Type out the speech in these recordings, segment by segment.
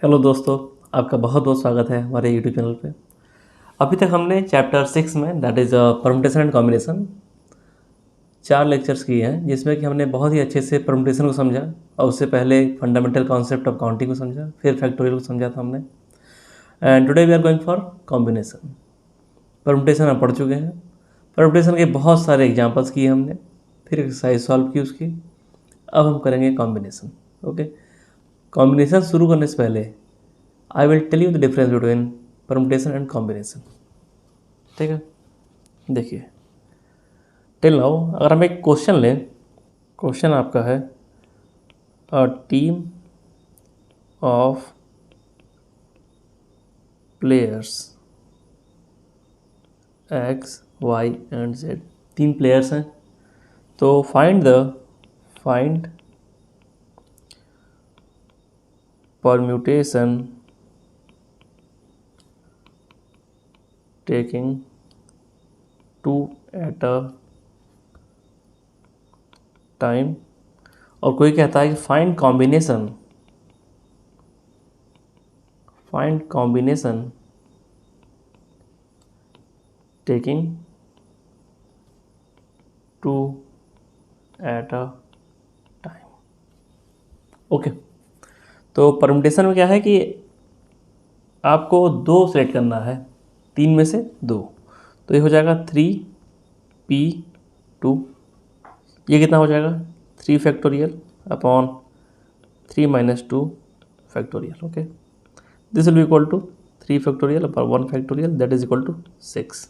Hello दोस्तों, आपका बहुत बहुत स्वागत है हमारे यूट्यूब चैनल पे। अभी तक हमने चैप्टर 6 में that is permutation and combination 4 lectures किए हैं, जिसमें कि हमने बहुत ही अच्छे से परमुटेशन को समझा और उससे पहले फंडामेंटल कॉन्सेप्ट ऑफ काउंटिंग को समझा, फिर फैक्टोरियल को समझा था हमने। And today we are going for combination. Permutation हम पढ़ चुके हैं। परमुटेशन के बहुत सारे एग्जाम्पल्स किए हमने, फिर एक्सरसाइज सॉल्व की उसकी। अब हम करेंगे कॉम्बिनेशन। ओके, कॉम्बिनेशन शुरू करने से पहले I will tell you the difference between permutation and combination. ठीक है, देखिए टिल नाउ अगर हम एक क्वेश्चन लें, क्वेश्चन आपका है a team of players X Y and Z. 3 players हैं, तो find permutation taking 2 at a time. और कोई कहता है कि find combination taking 2 at a time. Okay, तो परम्यूटेशन में क्या है कि आपको 2 सेलेक्ट करना है, 3 में से 2। तो ये हो जाएगा 3p2। ये कितना हो जाएगा 3 factorial upon 3 minus 2 factorial. Okay, this will be equal to 3 factorial upon 1 factorial that is equal to 6।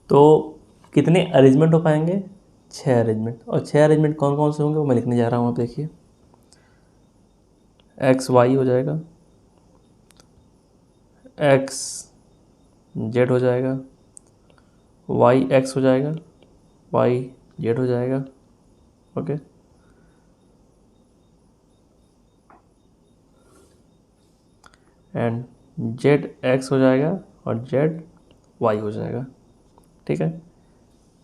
तो कितने अरेंजमेंट हो पाएंगे? 6 अरेंजमेंट। और 6 अरेंजमेंट कौन कौन से होंगे वो मैं लिखने जा रहा हूँ। आप देखिए, एक्स वाई हो जाएगा, एक्स जेड हो जाएगा, वाई एक्स हो जाएगा, वाई जेड हो जाएगा। ओके, एंड जेड एक्स हो जाएगा और जेड वाई हो जाएगा। ठीक है,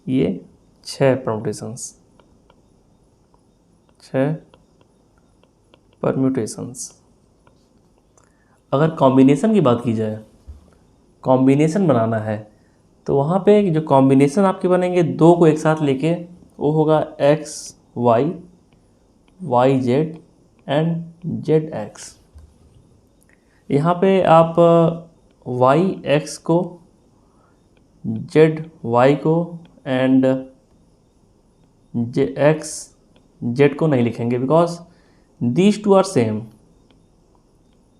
ये 6 परम्यूटेशंस, 6 परम्यूटेशंस। अगर कॉम्बिनेशन की बात की जाए, कॉम्बिनेशन बनाना है, तो वहाँ पे जो कॉम्बिनेशन आपके बनेंगे 2 को एक साथ लेके, वो होगा X Y, Y Z and Z X. यहाँ पे आप वाई एक्स को, जेड वाई को एंड जे एक्स जेड को नहीं लिखेंगे, because these two are same,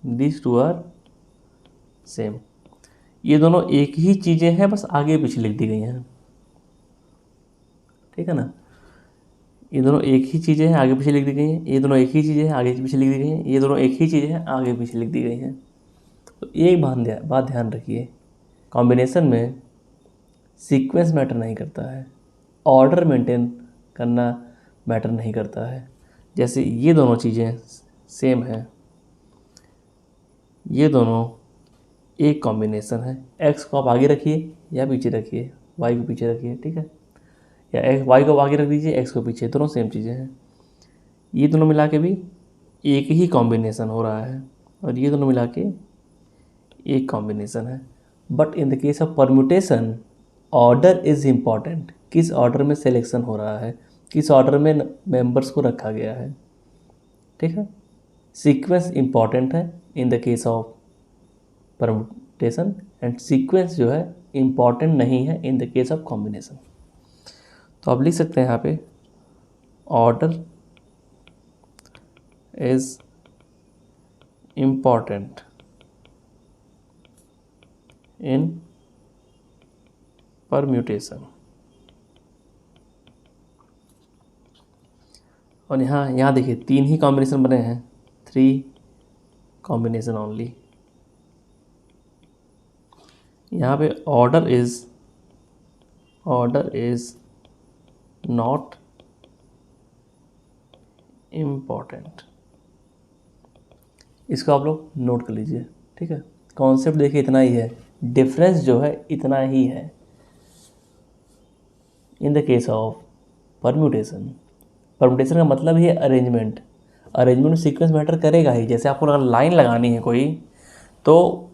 these two are same. ये दोनों एक ही चीज़ें हैं, बस आगे पीछे लिख दी गई हैं। ठीक है ना, ये दोनों एक ही चीज़ें हैं, आगे पीछे लिख दी गई हैं। ये दोनों एक ही चीज़ें हैं, आगे पीछे लिख दी गई हैं। ये दोनों एक ही चीज़ें हैं, आगे पीछे लिख दी गई हैं। तो एक बात ध्यान रखिए, कॉम्बिनेशन में सीक्वेंस मैटर नहीं करता है, ऑर्डर मेंटेन करना मैटर नहीं करता है। जैसे ये दोनों चीज़ें सेम हैं, ये दोनों एक कॉम्बिनेशन है। एक्स को आप आगे रखिए या पीछे रखिए, वाई को पीछे रखिए। ठीक है, या एक्स वाई को आगे रख दीजिए, एक्स को पीछे, दोनों सेम चीज़ें हैं। ये दोनों मिला के भी एक ही कॉम्बिनेशन हो रहा है, और ये दोनों मिला के एक कॉम्बिनेशन है। But in the case of permutation, order is important. किस ऑर्डर में सिलेक्शन हो रहा है, किस ऑर्डर में मेंबर्स को रखा गया है। ठीक है, सीक्वेंस इम्पॉर्टेंट है in the case of permutation, and sequence जो है इम्पॉर्टेंट नहीं है in the case of combination. तो आप लिख सकते हैं यहाँ पे, order is important in permutation. और यहाँ देखिए 3 ही कॉम्बिनेशन बने हैं, 3 कॉम्बिनेशन ओनली। यहाँ पे ऑर्डर इज नॉट इम्पॉर्टेंट। इसको आप लोग नोट कर लीजिए। ठीक है, कॉन्सेप्ट देखिए इतना ही है, डिफरेंस जो है इतना ही है। In the case of permutation, permutation का मतलब ही है अरेंजमेंट। अरेंजमेंट सीक्वेंस मैटर करेगा ही। जैसे आपको अगर लाइन लगानी है कोई, तो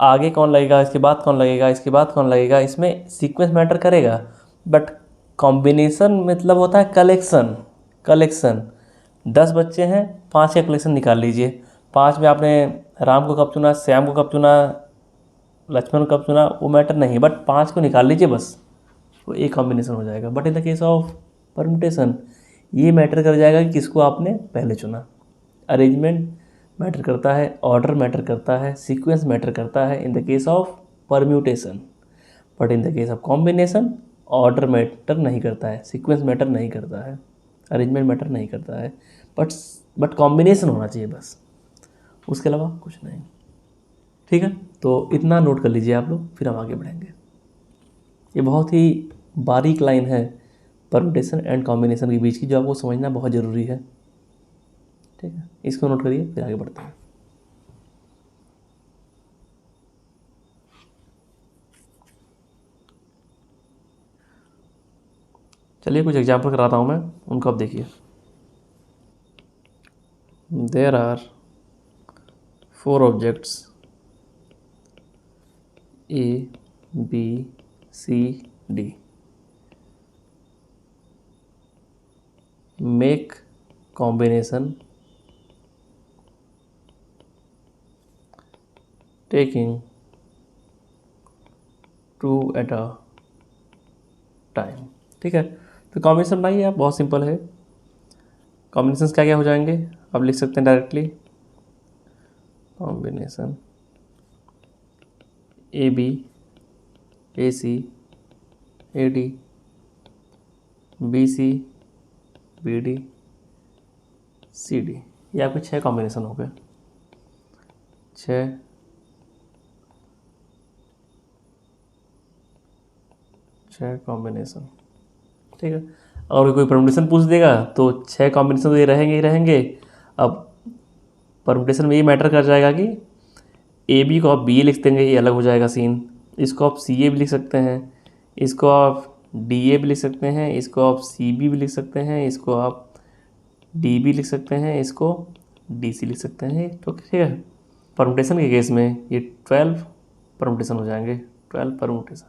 आगे कौन लगेगा, इसके बाद कौन लगेगा, इसके बाद कौन लगेगा, इसमें सीक्वेंस मैटर करेगा। बट कॉम्बिनेशन मतलब होता है कलेक्शन। कलेक्शन 10 बच्चे हैं, 5 का कलेक्शन निकाल लीजिए। 5 में आपने राम को कब चुना, श्याम को कब चुना, लक्ष्मण को कब चुना, वो मैटर नहीं, बट 5 को निकाल लीजिए बस, वो एक कॉम्बिनेशन हो जाएगा। But in the case of permutation ये मैटर कर जाएगा कि किसको आपने पहले चुना। अरेंजमेंट मैटर करता है, ऑर्डर मैटर करता है, सीक्वेंस मैटर करता है in the case of permutation. But in the case of combination order matter नहीं करता है, सीक्वेंस मैटर नहीं करता है, अरेंजमेंट मैटर नहीं करता है, बट कॉम्बिनेशन होना चाहिए बस, उसके अलावा कुछ नहीं। ठीक है, तो इतना नोट कर लीजिए आप लोग, फिर हम आगे बढ़ेंगे। ये बहुत ही बारीक लाइन है परम्यूटेशन एंड कॉम्बिनेशन के बीच की, जो आपको समझना बहुत ज़रूरी है। ठीक है, इसको नोट करिए, फिर आगे बढ़ते हैं। चलिए कुछ एग्जाम्पल कराता हूँ मैं, उनको आप देखिए। There are 4 objects A, B, C, D. Make combination taking 2 at a time। ठीक है, तो कॉम्बिनेशन बनाइए आप, बहुत सिंपल है। कॉम्बिनेशंस क्या क्या हो जाएंगे, आप लिख सकते हैं directly. Combination AB, AC, AD, BC, BD, CD। ये आपके 6 कॉम्बिनेशन हो गए। 6 कॉम्बिनेशन। ठीक है, और कोई परमुटेशन पूछ देगा तो 6 कॉम्बिनेशन तो ये रहेंगे ही रहेंगे। अब परमुटेशन में ये मैटर कर जाएगा कि ए बी को आप बी लिख देंगे, ये अलग हो जाएगा सीन। इसको आप सी ए भी लिख सकते हैं, इसको आप डी ए भी लिख सकते हैं, इसको आप सी बी भी लिख सकते हैं, इसको आप डी बी लिख सकते हैं, इसको डी सी लिख सकते हैं। तो ठीक है, परमुटेशन के केस में ये 12 परमुटेशन हो जाएंगे, 12 परमुटेशन।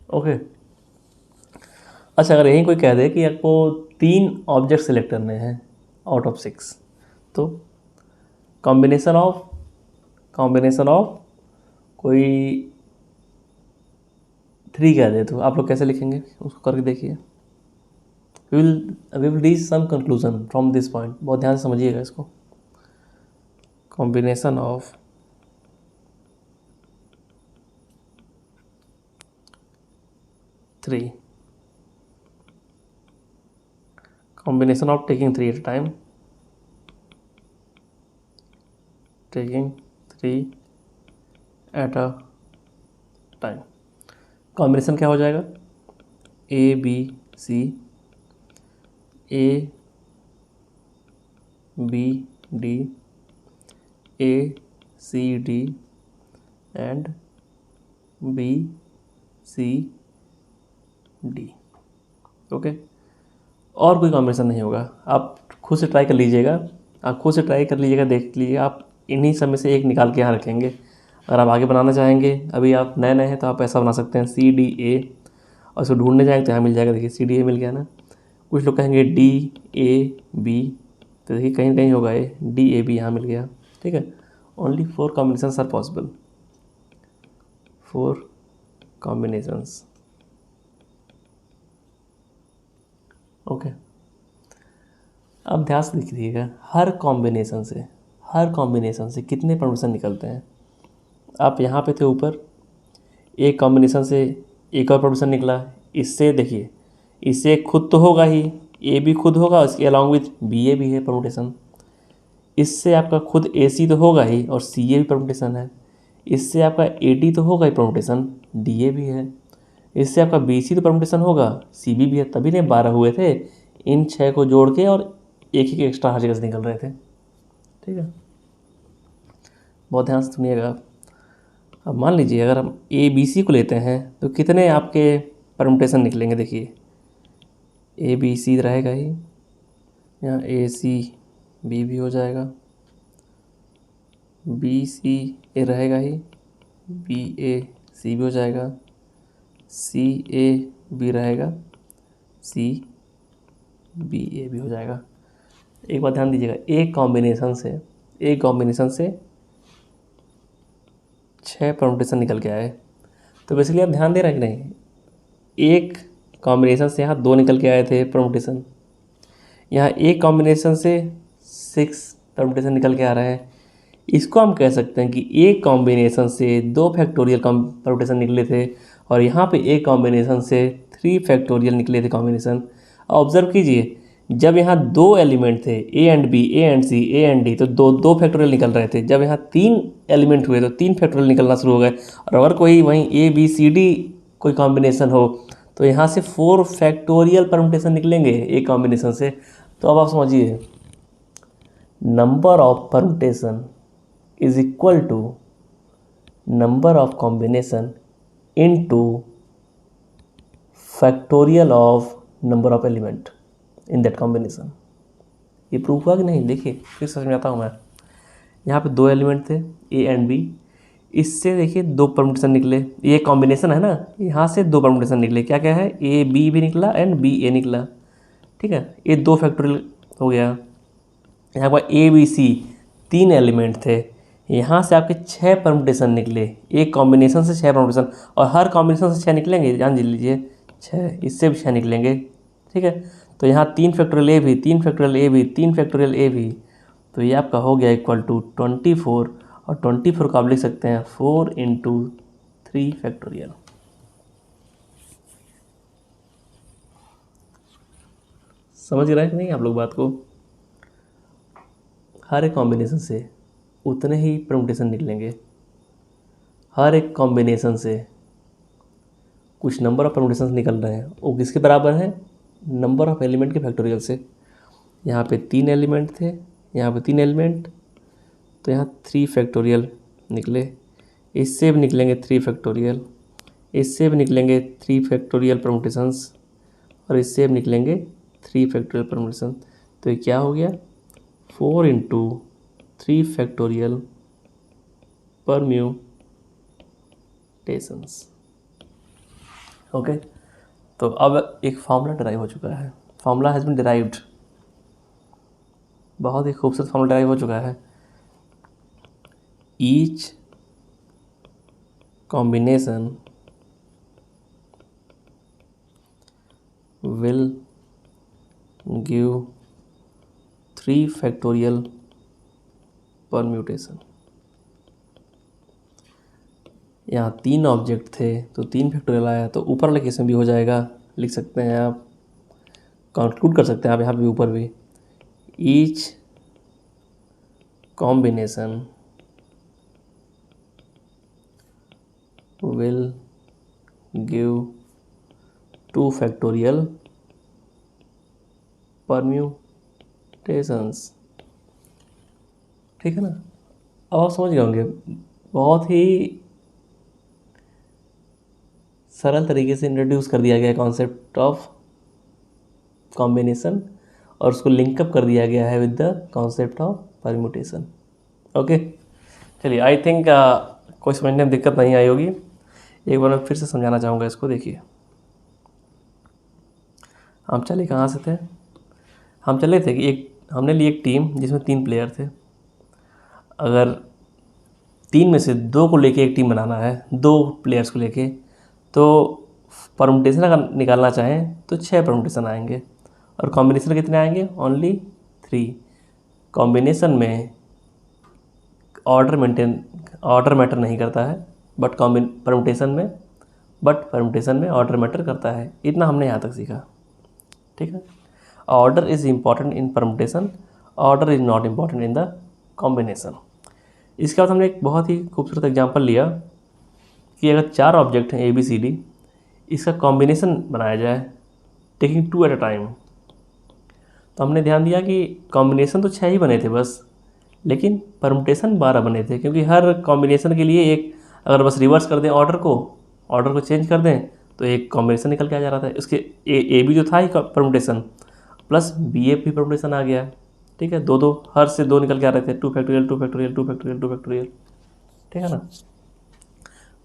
ओके, अच्छा अगर यहीं कोई कह दे कि आपको 3 ऑब्जेक्ट सेलेक्ट करने हैं आउट ऑफ 6, तो कॉम्बिनेशन ऑफ कोई 3 कह दे, तो आप लोग कैसे लिखेंगे उसको करके देखिए। We will reach some conclusion from this point, बहुत ध्यान से समझिएगा इसको। Combination of 3, combination of taking 3 at a time, taking 3 at a time। Combination क्या हो जाएगा, A B C, A B D, A C D and B C D. Okay, और कोई कॉम्बिनेशन नहीं होगा। आप खुद से ट्राई कर लीजिएगा, देख लीजिए, आप इन्हीं सब में से एक निकाल के यहाँ रखेंगे। अगर आप आगे बनाना चाहेंगे, अभी आप नए नए हैं, तो आप ऐसा बना सकते हैं सी डी ए, और उसको ढूंढने जाएंगे तो यहाँ मिल जाएगा। देखिए सी डी ए मिल गया ना। कुछ लोग कहेंगे डी ए बी, तो देखिए कहीं कहीं होगा ये डी ए बी, यहाँ मिल गया। ठीक है, only 4 combinations are possible, 4 combinations. Okay, अब ध्यान से देखिएगा, हर कॉम्बिनेशन से कितने परमुटेशन निकलते हैं। आप यहाँ पे थे ऊपर, एक कॉम्बिनेशन से एक और परमुटेशन निकला, इससे देखिए, इससे खुद तो होगा ही, ए भी खुद होगा, इसके अलॉन्ग विथ बी ए भी है परमुटेशन। इससे आपका खुद ए सी तो होगा ही, और सी ए भी परमुटेशन है। इससे आपका ए डी तो होगा ही परमुटेशन, डी ए भी है। इससे आपका बी सी तो परमुटेशन होगा, सी बी भी है। तभी ने 12 हुए थे, इन 6 को जोड़ के, और एक ही एक्स्ट्रा हर जगह से निकल रहे थे। ठीक है, बहुत ध्यान से सुनिएगा। अब मान लीजिए अगर हम ए बी सी को लेते हैं, तो कितने आपके परमुटेशन निकलेंगे। देखिए ए बी सी रहेगा ही, यहाँ ए सी बी भी हो जाएगा, बी सी ए रहेगा ही, बी ए सी भी हो जाएगा, सी ए बी रहेगा, सी बी ए भी हो जाएगा। एक बात ध्यान दीजिएगा, एक कॉम्बिनेशन से 6 परमुटेशन निकल के आए। तो बेसिकली आप ध्यान दे रहे हैं कि नहीं, एक कॉम्बिनेशन से यहाँ 2 निकल के आए थे परमुटेशन, यहाँ एक कॉम्बिनेशन से 6 परमुटेशन निकल के आ रहे हैं। इसको हम कह सकते हैं कि एक कॉम्बिनेशन से 2 फैक्टोरियल परमुटेशन निकले थे और यहाँ पे एक कॉम्बिनेशन से 3 फैक्टोरियल निकले थे कॉम्बिनेशन। ऑब्जर्व कीजिए, जब यहाँ 2 एलिमेंट थे A and B, A and C, A and D, तो 2 फैक्टोरियल निकल रहे थे। जब यहाँ 3 एलिमेंट हुए तो 3 फैक्टोरियल निकलना शुरू हो गए। और अगर कोई वहीं ए बी सी डी कोई कॉम्बिनेशन हो तो यहाँ से 4 फैक्टोरियल परमुटेशन निकलेंगे एक कॉम्बिनेशन से। तो अब आप समझिए, number of permutation is equal to number of combination into factorial of number of element in that combination. ये प्रूफ हुआ कि नहीं? देखिए फिर समझाता हूँ मैं। यहाँ पे 2 एलिमेंट थे ए एंड बी, इससे देखिए 2 परमुटेशन निकले। ये कॉम्बिनेशन है ना, यहाँ से 2 परमुटेशन निकले। क्या क्या है? ए बी भी निकला एंड बी ए निकला। ठीक है, ये 2 फैक्टोरियल हो गया। यहाँ पर ए बी सी 3 एलिमेंट थे, यहाँ से आपके 6 परमुटेशन निकले। एक कॉम्बिनेशन से 6 परमुटेशन, और हर कॉम्बिनेशन से 6 निकलेंगे, जान लीजिए 6, इससे भी 6 निकलेंगे। ठीक है, तो यहाँ 3 फैक्टोरियल ए भी, 3 फैक्टोरियल ए भी, 3 फैक्टोरियल ए भी, तो ये आपका हो गया इक्वल टू 24। और 24 को आप लिख सकते हैं 4 इंटू 3 फैक्टोरियल। समझ रहे हैं कि नहीं आप लोग बात को? हर एक कॉम्बिनेशन से उतने ही परमुटेशन निकलेंगे। हर एक कॉम्बिनेशन से कुछ नंबर ऑफ परमुटेशन निकल रहे हैं, वो किसके बराबर हैं? नंबर ऑफ एलिमेंट के फैक्टोरियल से। यहाँ पे 3 एलिमेंट थे, यहाँ पे 3 एलिमेंट, तो यहाँ 3 फैक्टोरियल निकले। इससे भी निकलेंगे 3 फैक्टोरियल, इससे भी निकलेंगे 3 फैक्टोरियल परमुटेशंस, और इससे भी निकलेंगे 3 फैक्टोरियल परमुटेशन। तो ये क्या हो गया? 4 इंटू 3 फैक्टोरियल परम्यूटेशंस। ओके, तो अब एक फार्मूला डिराइव हो चुका है। फार्मूला हैज़ बीन डिराइव्ड, बहुत ही खूबसूरत फार्मूला डिराइव हो चुका है। Each combination will give 3 factorial permutation. यहाँ 3 ऑब्जेक्ट थे तो 3 फैक्टोरियल आया, तो ऊपर वाले केस में भी हो जाएगा। लिख सकते हैं आप, कंक्लूड कर सकते हैं आप यहाँ पे भी, ऊपर भी। Each combination will give 2 factorial permutations. ठीक है ना? अब आप समझ गए होंगे, बहुत ही सरल तरीके से इंट्रोड्यूस कर दिया गया कॉन्सेप्ट ऑफ कॉम्बिनेशन, और उसको लिंकअप कर दिया गया है with the concept of permutation. Okay, चलिए, आई थिंक कोई समझने में दिक्कत नहीं आई होगी। एक बार मैं फिर से समझाना चाहूँगा इसको। देखिए, हम चले कहाँ से थे? हम चले थे कि हमने ली एक टीम जिसमें 3 प्लेयर थे। अगर 3 में से 2 को लेके एक टीम बनाना है, 2 प्लेयर्स को लेके, तो परमुटेशन अगर निकालना चाहें तो 6 परमुटेशन आएंगे, और कॉम्बिनेशन कितने आएंगे? ओनली 3। कॉम्बिनेशन में ऑर्डर मैटर नहीं करता है, बट परमुटेशन में ऑर्डर मैटर करता है। इतना हमने यहाँ तक सीखा। ठीक है, order is important in permutation, order is not important in the combination. इसके बाद हमने एक बहुत ही खूबसूरत एग्जांपल लिया कि अगर 4 ऑब्जेक्ट हैं ए बी सी डी, इसका कॉम्बिनेशन बनाया जाए टेकिंग 2 एट अ टाइम। तो हमने ध्यान दिया कि कॉम्बिनेशन तो 6 ही बने थे बस, लेकिन परमुटेशन 12 बने थे, क्योंकि हर कॉम्बिनेशन के लिए एक, अगर बस रिवर्स कर दें ऑर्डर को चेंज कर दें, तो एक कॉम्बिनेशन निकल के आ जा रहा था। इसके ए बी जो था ही परमुटेशन, प्लस बी ए भी परमुटेशन आ गया। ठीक है, दो दो हर से दो निकल के आ रहे थे, 2 फैक्टोरियल 2 फैक्टोरियल 2 फैक्टोरियल 2 फैक्टोरियल। ठीक है ना।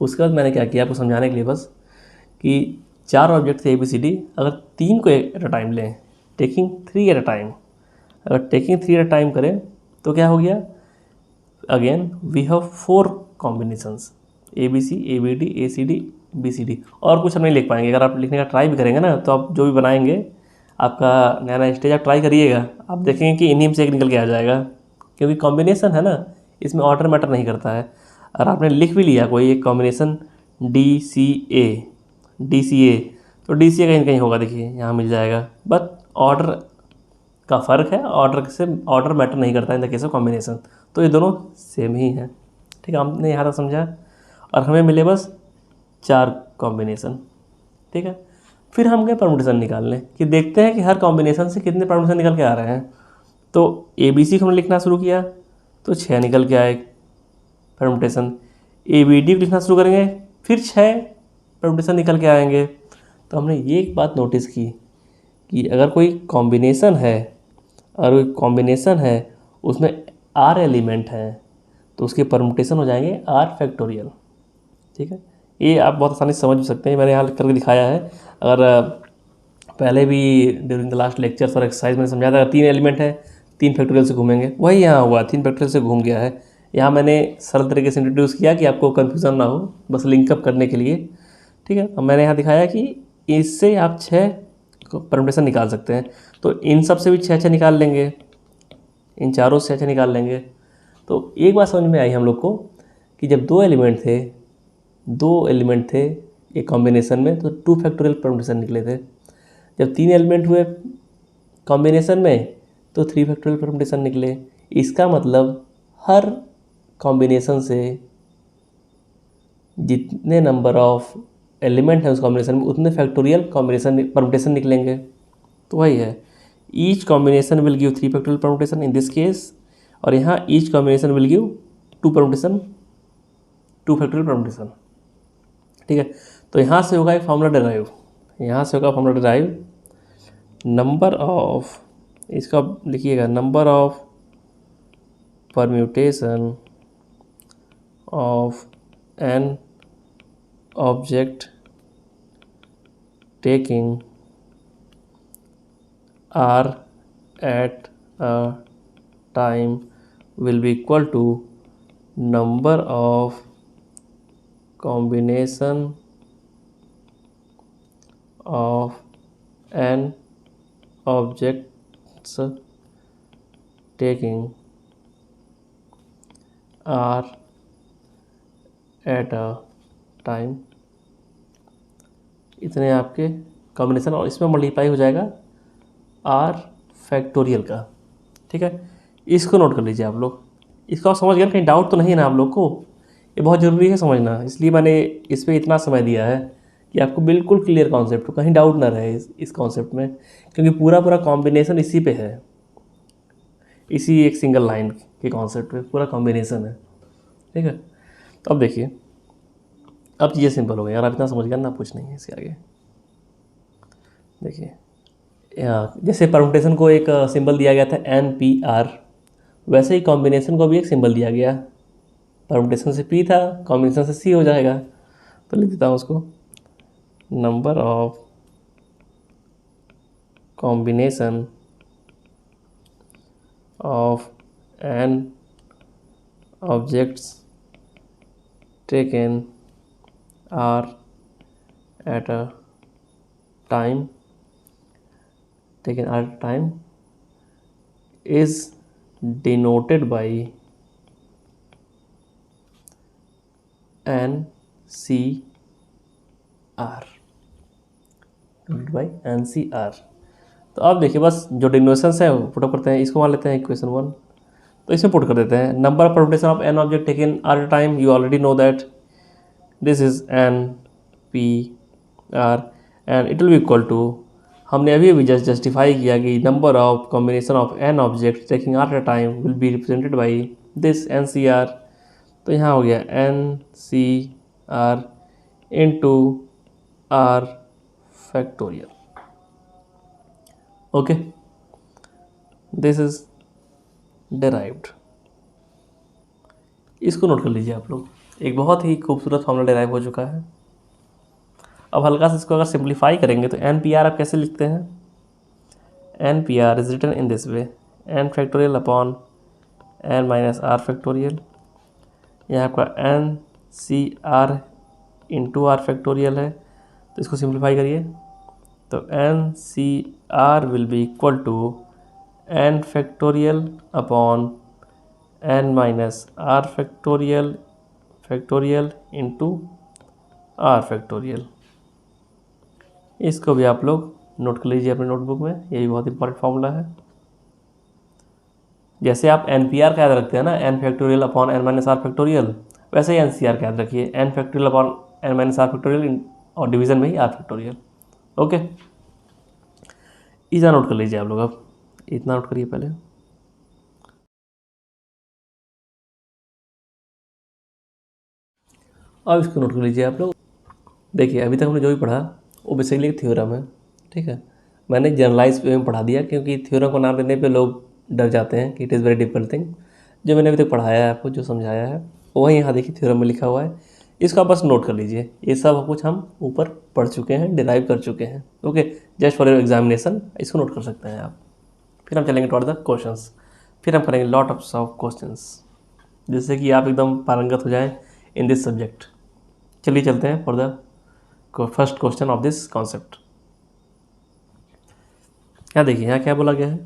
उसके बाद मैंने क्या किया आपको समझाने के लिए बस, कि 4 ऑब्जेक्ट थे ए बी सी डी, अगर 3 को एट अ टाइम लें, टेकिंग 3 एट अ टाइम, अगर टेकिंग 3 एट अ टाइम करें तो क्या हो गया, again we have 4 combinations, A B C, A B D, A C D, B C D. और कुछ हम नहीं लिख पाएंगे। अगर आप लिखने का ट्राई भी करेंगे ना, तो आप जो भी बनाएंगे, आपका नया नया स्टेज आप ट्राई करिएगा, आप देखेंगे कि इन्हीं में से एक निकल के आ जाएगा, क्योंकि कॉम्बिनेशन है ना, इसमें ऑर्डर मैटर नहीं करता है। और आपने लिख भी लिया कोई एक कॉम्बिनेशन डी सी ए, डी सी ए, तो डी सी ए कहीं ना कहीं होगा, देखिए यहाँ मिल जाएगा, बट ऑर्डर का फ़र्क है, ऑर्डर से ऑर्डर मैटर नहीं करता in the case of combination. तो ये दोनों सेम ही हैं। ठीक है, हमने यहाँ तक समझा, और हमें मिले बस 4 कॉम्बिनेशन। ठीक है, फिर हम गए परमुटेशन निकालने, कि देखते हैं कि हर कॉम्बिनेशन से कितने परमुटेशन निकल के आ रहे हैं। तो ए बी सी को हमने लिखना शुरू किया तो 6 निकल के आए परमुटेशन। ए बी डी को लिखना शुरू करेंगे, फिर 6 परमुटेशन निकल के आएंगे। तो हमने ये एक बात नोटिस की कि अगर कोई कॉम्बिनेशन है, और कोई कॉम्बिनेशन है उसमें आर एलिमेंट हैं, तो उसके परमुटेशन हो जाएंगे आर फैक्टोरियल। ठीक है, ये आप बहुत आसानी से समझ भी सकते हैं, मैंने यहाँ करके दिखाया है। अगर पहले भी ड्यूरिंग द लास्ट लेक्चर्स और एक्सरसाइज मैंने समझाया था, 3 एलिमेंट है, 3 फैक्टोरियल से घूमेंगे, वही यहाँ हुआ, 3 फैक्टोरियल से घूम गया है। यहाँ मैंने सरल तरीके से इंट्रोड्यूस किया कि आपको कन्फ्यूज़न ना हो, बस लिंकअप करने के लिए। ठीक है, अब मैंने यहाँ दिखाया कि इससे आप 6 परमुटेशन निकाल सकते हैं, तो इन सब से भी 6 6 निकाल लेंगे, इन चारों से 6 निकाल लेंगे। तो एक बात समझ में आई हम लोग को कि जब 2 एलिमेंट थे एक कॉम्बिनेशन में, तो 2 फैक्टोरियल परमुटेशन निकले थे। जब 3 एलिमेंट हुए कॉम्बिनेशन में, तो 3 फैक्टोरियल परमुटेशन निकले। इसका मतलब हर कॉम्बिनेशन से जितने नंबर ऑफ एलिमेंट है उस कॉम्बिनेशन में, उतने फैक्टोरियल कॉम्बिनेशन परमुटेशन निकलेंगे। तो वही है, each combination will give 3 factorial permutation in this case, और यहाँ each combination will give 2 permutation, 2 factorial permutation. ठीक है, तो यहाँ से होगा एक फॉर्मूला डिराइव, यहाँ से होगा फॉर्मूला डिराइव, नंबर ऑफ, इसका लिखिएगा, number of permutation of N object taking R at a time will be equal to number of combination of n objects taking R at a time, इतने आपके combination, और इसमें multiply हो जाएगा are factorial का। ठीक है, इसको नोट कर लीजिए आप लोग, इसको आप समझ गए, कहीं डाउट तो नहीं है ना आप लोग को, ये बहुत ज़रूरी है समझना, इसलिए मैंने इस पर इतना समय दिया है कि आपको बिल्कुल क्लियर कॉन्सेप्ट हो, कहीं डाउट ना रहे इस कॉन्सेप्ट में, क्योंकि पूरा पूरा कॉम्बिनेशन इसी पे है, इसी एक सिंगल लाइन के कॉन्सेप्ट पे पूरा कॉम्बिनेशन है। ठीक है, तो अब देखिए, अब चीज़ें सिंपल हो गई यार, आप इतना समझ गए ना, कुछ नहीं है इसके आगे। देखिए, जैसे परमुटेशन को एक सिंबल दिया गया था NPR, वैसे ही कॉम्बिनेशन को भी एक सिंबल दिया गया, परमुटेशन से P था, कॉम्बिनेशन से C हो जाएगा। तो लिख देता हूँ उसको, number of combination of N objects taken R at a time, taken at a time is denoted by NCR, denoted by NCR। तो अब देखिए, बस जो डिनोशंस है वो पुट अप करते हैं, इसको मान लेते हैं इक्वेशन 1, तो इसमें पुट कर देते हैं, number of permutation of N object taken at a time, you already know that this is NPR and it will be equal to, हमने अभी अभी जस्टिफाई किया कि number of combination of N object taking at a time will be represented by this NCR। तो यहाँ हो गया NCR into R factorial. Okay, this is derived. इसको नोट कर लीजिए आप लोग, एक बहुत ही खूबसूरत फॉर्मूला डिराइव हो चुका है। अब हल्का से इसको अगर सिंप्लीफाई करेंगे तो एन पी आर आप कैसे लिखते हैं, N P R is written in this way, N factorial upon N minus R factorial. यहाँ आपका N C R into R factorial है, तो इसको सिंप्लीफाई करिए तो N C R will be equal to N factorial upon N minus R factorial into R factorial. इसको भी आप लोग नोट कर लीजिए अपने नोटबुक में, ये भी बहुत इंपॉर्टेंट फॉर्मूला है। जैसे आप एन पी आर का याद रखते हैं ना, N factorial upon N minus R factorial, वैसे ही एन सी आर का याद रखिए, N factorial upon N minus R factorial और डिवीजन में ही आर फैक्टोरियल। ओके, इतना नोट कर लीजिए आप लोग, अब इतना नोट करिए पहले। अब इसको नोट कर लीजिए आप लोग। देखिए अभी तक हमने जो भी पढ़ा वो बेसिकली एक थ्योरम है, ठीक है। मैंने जनरलाइज वे में पढ़ा दिया क्योंकि थ्योरम को नाम देने पे लोग डर जाते हैं कि it is very difficult thing. जो मैंने अभी तक पढ़ाया है आपको, जो समझाया है, वही यहाँ देखिए थ्योरम में लिखा हुआ है। इसको आप बस नोट कर लीजिए, ये सब कुछ हम ऊपर पढ़ चुके हैं, डिराइव कर चुके हैं। Okay, just for your examination इसको नोट कर सकते हैं आप। फिर हम चलेंगे टुवर्ड द क्वेश्चंस, फिर हम करेंगे लॉट ऑफ क्वेश्चंस, जिससे कि आप एकदम पारंगत हो जाएं इन दिस सब्जेक्ट। चलिए चलते हैं for the first question of this concept. यहाँ देखिए, यहाँ क्या बोला गया है।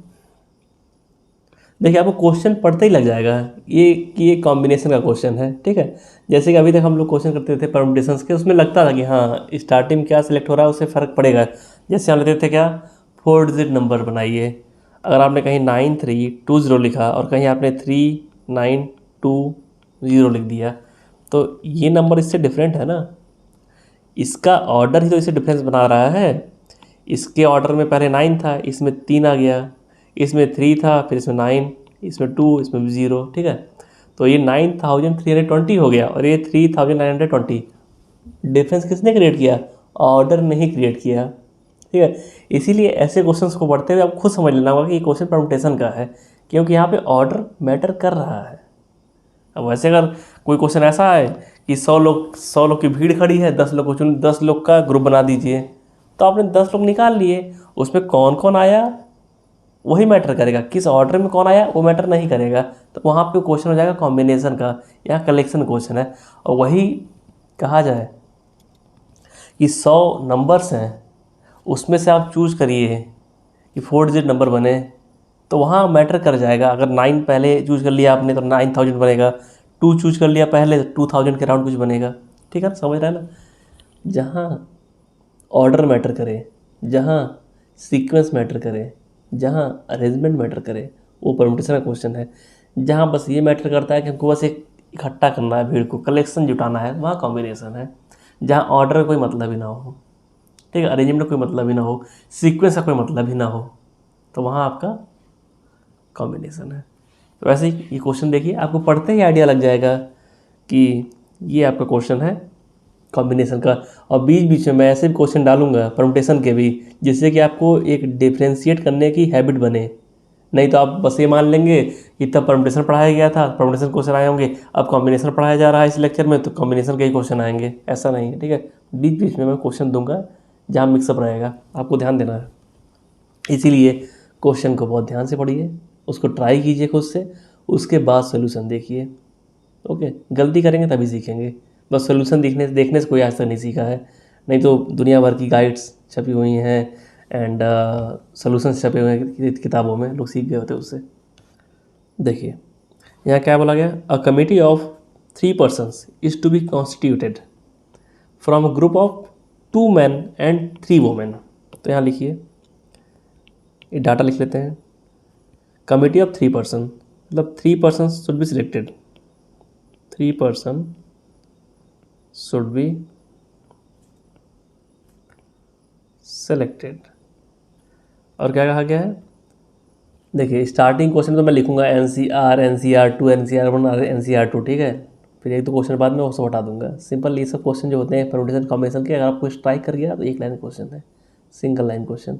देखिए आपको क्वेश्चन पढ़ते ही लग जाएगा ये कि ये कॉम्बिनेशन का क्वेश्चन है, ठीक है। जैसे कि अभी तक हम लोग क्वेश्चन करते थे परम्यूटेशंस के, उसमें लगता था कि हाँ स्टार्टिंग में क्या सिलेक्ट हो रहा है उससे फ़र्क पड़ेगा। जैसे हम लेते थे क्या, 4 डिजिट नंबर बनाइए। अगर आपने कहीं 9320 लिखा और कहीं आपने 3920 लिख दिया, तो ये नंबर इससे डिफरेंट है ना, इसका ऑर्डर ही तो इससे डिफरेंस बना रहा है। इसके ऑर्डर में पहले 9 था, इसमें 3 आ गया, इसमें 3 था, फिर इसमें 9, इसमें 2, इसमें 0, ठीक है। तो ये 9320 हो गया और ये 3920। डिफरेंस किसने क्रिएट किया, ऑर्डर ने ही क्रिएट किया, ठीक है। इसीलिए ऐसे क्वेश्चंस को पढ़ते हुए आप खुद समझ लेना होगा कि ये क्वेश्चन परम्यूटेशन का है, क्योंकि यहाँ पे ऑर्डर मैटर कर रहा है। अब वैसे अगर कोई क्वेश्चन ऐसा है कि 100 लोग की भीड़ खड़ी है, 10 लोग को चुन, 10 लोग का ग्रुप बना दीजिए, तो आपने 10 लोग निकाल लिए, उसमें कौन कौन आया वही मैटर करेगा, किस ऑर्डर में कौन आया वो मैटर नहीं करेगा। तो वहाँ पे क्वेश्चन हो जाएगा कॉम्बिनेशन का, यहाँ कलेक्शन क्वेश्चन है। और वही कहा जाए कि 100 नंबर्स हैं, उसमें से आप चूज करिए कि 4 डिजिट नंबर बने, तो वहाँ मैटर कर जाएगा। अगर 9 पहले चूज कर लिया आपने तो 9000 बनेगा, 2 चूज कर लिया पहले तो 2000 के राउंड कुछ बनेगा, ठीक है ना, समझ रहे हैं ना। जहाँ ऑर्डर मैटर करे, जहाँ सीक्वेंस मैटर करे, जहाँ अरेंजमेंट मैटर करे, वो परम्यूटेशन का क्वेश्चन है। जहाँ बस ये मैटर करता है कि हमको बस एक इकट्ठा करना है, भीड़ को कलेक्शन जुटाना है, वहाँ कॉम्बिनेशन है। जहाँ ऑर्डर का कोई मतलब ही ना हो, ठीक है, अरेंजमेंट का कोई मतलब ही ना हो, सीक्वेंस का कोई मतलब ही ना हो, तो वहाँ आपका कॉम्बिनेशन है। तो वैसे ही ये क्वेश्चन देखिए, आपको पढ़ते ही आइडिया लग जाएगा कि ये आपका क्वेश्चन है कॉम्बिनेशन का। और बीच बीच में मैं ऐसे भी क्वेश्चन डालूंगा परम्यूटेशन के भी, जिससे कि आपको एक डिफ्रेंशिएट करने की हैबिट बने। नहीं तो आप बस ये मान लेंगे कि तब परम्यूटेशन पढ़ाया गया था, परम्यूटेशन क्वेश्चन आए होंगे, अब कॉम्बिनेशन पढ़ाया जा रहा है इस लेक्चर में, तो कॉम्बिनेशन के ही क्वेश्चन आएंगे, ऐसा नहीं है, ठीक है। बीच बीच में मैं क्वेश्चन दूंगा जहाँ मिक्सअप रहेगा, आपको ध्यान देना है। इसीलिए क्वेश्चन को बहुत ध्यान से पढ़िए, उसको ट्राई कीजिए खुद से, उसके बाद सोल्यूशन देखिए। ओके, गलती करेंगे तभी सीखेंगे, बस सोल्यूशन देखने से कोई आज तक नहीं सीखा है। नहीं तो दुनिया भर की गाइड्स छपी हुई हैं एंड सोल्यूशंस छपे हुए हैं किताबों में, लोग सीख गए होते उससे। देखिए यहाँ क्या बोला गया, a committee of 3 persons is to be constituted from a group of 2 men and 3 women। तो यहाँ लिखिए, ये डाटा लिख लेते हैं। कमिटी ऑफ 3 person मतलब 3 persons should be selected, 3 person should be selected। और क्या कहा गया है, देखिए स्टार्टिंग क्वेश्चन तो मैं लिखूंगा NCR, NCR2, NCR1, NCR2, ठीक है। फिर एक दो क्वेश्चन बाद में वो सब हटा दूंगा। सिंपल ये सब क्वेश्चन जो होते हैं परम्यूटेशन कॉम्बिनेशन के, अगर आपको स्ट्राइक कर गया तो एक लाइन क्वेश्चन है, सिंगल लाइन क्वेश्चन,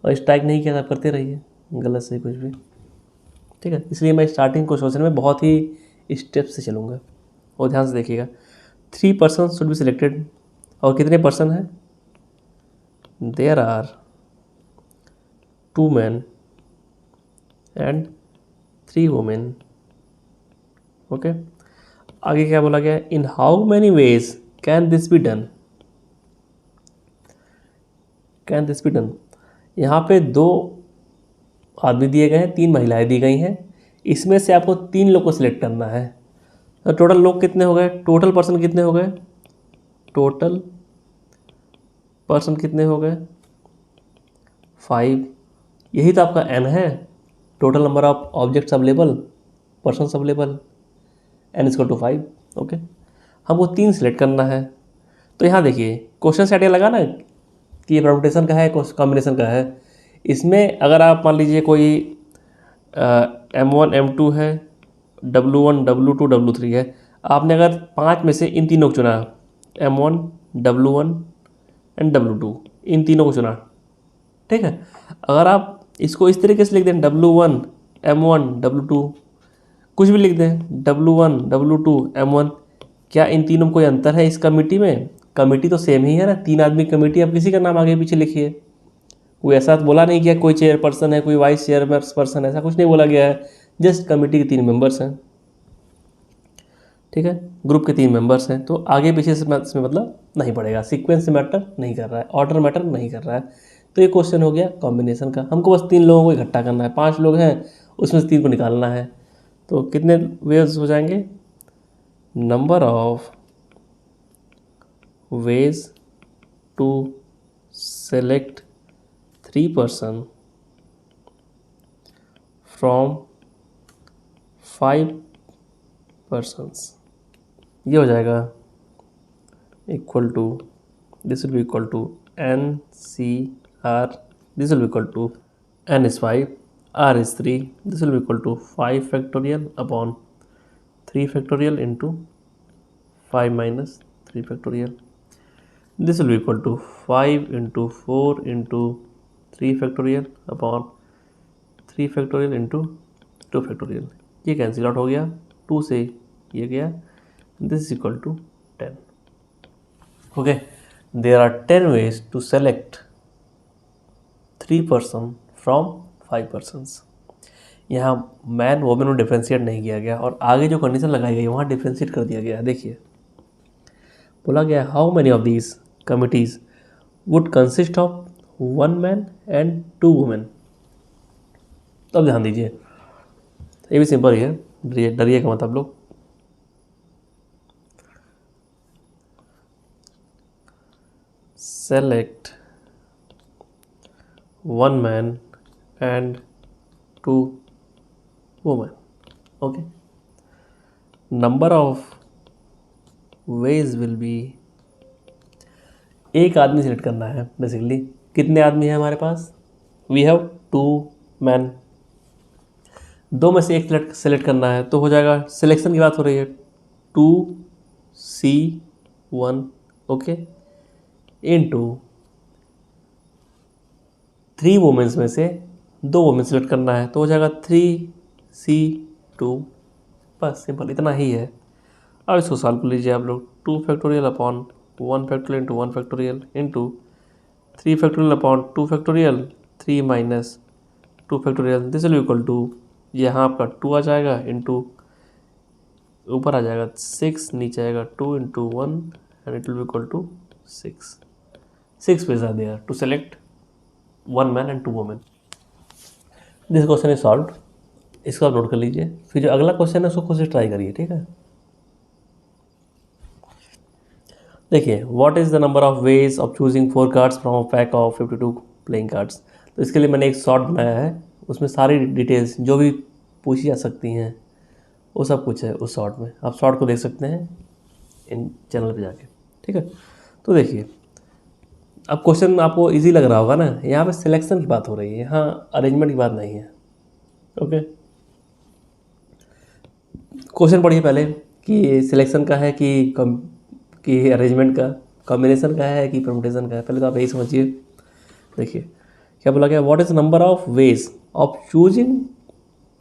और स्ट्राइक नहीं किया तो आप करते रहिए गलत से कुछ भी, ठीक है। इसलिए मैं स्टार्टिंग क्वेश्चन में बहुत ही स्टेप से चलूँगा और ध्यान से देखिएगा। 3 पर्सन शुड बी सिलेक्टेड, और कितने पर्सन हैं? There are 2 men and 3 women, okay. आगे क्या बोला गया? In how many ways can this be done, can this be done. यहाँ पे 2 आदमी दिए गए हैं, 3 महिलाएं दी गई हैं, इसमें से आपको 3 लोग को सिलेक्ट करना है। तो टोटल लोग कितने हो गए? टोटल पर्सन कितने हो गए? टोटल पर्सन कितने हो गए? 5। यही तो आपका n है, total number of objects available, person available, n = 5, okay. हमको 3 सिलेक्ट करना है। तो यहाँ देखिए क्वेश्चन से आइडिया लगा ना कि ये परम्यूटेशन का है, कॉम्बिनेशन का है। इसमें अगर आप मान लीजिए कोई M1 M2 है, W1 W2 W3 है, आपने अगर 5 में से इन तीनों को चुना, M1 W1 एंड W2, इन तीनों को चुना, ठीक है। अगर आप इसको इस तरीके से लिख दें W1 M1 W2, कुछ भी लिख दें W1 W2 M1, क्या इन तीनों में कोई अंतर है इस कमेटी में? कमेटी तो सेम ही है ना, 3 आदमी कमेटी, आप किसी का नाम आगे पीछे लिखिए। कोई ऐसा बोला नहीं गया कोई चेयरपर्सन है, कोई वाइस चेयरपर्सन, ऐसा कुछ नहीं बोला गया है। जस्ट कमेटी के 3 मेंबर्स हैं, ठीक है, ग्रुप के 3 मेंबर्स हैं। तो आगे पीछे से इसमें मतलब नहीं पड़ेगा, सीक्वेंस मैटर नहीं कर रहा है, ऑर्डर मैटर नहीं कर रहा है। तो ये क्वेश्चन हो गया कॉम्बिनेशन का। हमको बस 3 लोगों को इकट्ठा करना है, 5 लोग हैं उसमें से 3 को निकालना है। तो कितने वेज हो जाएंगे? Number of ways to select 3 person from 5 persons, ये हो जाएगा equal to, this will be equal to NCR, this will be equal to N is 5, R is 3, this will be equal to 5 factorial upon 3 factorial into 5 minus 3 factorial. This will be equal to 5 into 4 into 3 factorial upon 3 factorial into 2 factorial. ये cancel out हो गया, 2 से ये गया, this is equal to 10. Okay, there are 10 ways to select 3 person from 5 persons. यहाँ man women में differentiate नहीं किया गया, और आगे जो कंडीशन लगाई गई वहाँ डिफ्रेंशिएट कर दिया गया है। देखिए बोला गया how many of these committees would consist of 1 man and 2 women. तो अब ध्यान दीजिए, ये भी सिंपल ही है, डरिएगा मत आप लोग। Select 1 man and 2 women, okay. Number of ways will be, एक आदमी सिलेक्ट करना है बेसिकली। कितने आदमी हैं हमारे पास? वी हैव 2 मैन, 2 में से एक सेलेक्ट करना है, तो हो जाएगा, सिलेक्शन की बात हो रही है, 2C1, ओके, इनटू 3 वुमेन्स में से 2 वुमेन सेलेक्ट करना है, तो हो जाएगा 3C2, बस सिंपल इतना ही है। अब इसको सॉल्व कर लीजिए आप लोग, 2 factorial upon 1 factorial into 1 factorial into 3 factorial upon 2 factorial, 3 minus 2 factorial, this will equal to, यहाँ आपका 2 आ जाएगा इंटू ऊपर आ जाएगा 6, नीचे आएगा 2 into 1 and it will be equal to 6। 6 ways are there to select 1 man and 2 women. This question is solve, इसको आप note कर लीजिए। फिर जो अगला क्वेश्चन है उसको खुद से ट्राई करिए, ठीक है। देखिए what is the number of ways of choosing 4 cards from a pack of 52 playing cards. तो इसके लिए मैंने एक शॉर्ट बनाया है, उसमें सारी डिटेल्स जो भी पूछी जा सकती हैं वो सब कुछ है उस शॉर्ट में। आप शॉर्ट को देख सकते हैं इन चैनल पे जाके, ठीक है। तो देखिए अब क्वेश्चन आपको इजी लग रहा होगा ना, यहाँ पे सिलेक्शन की बात हो रही है, यहाँ अरेंजमेंट की बात नहीं है, ओके। क्वेश्चन पढ़िए पहले, कि सिलेक्शन का है कि अरेंजमेंट का, कॉम्बिनेशन का है कि परमुटेशन का है। पहले तो आप यही समझिए। देखिए क्या बोला गया, what is number of ways of choosing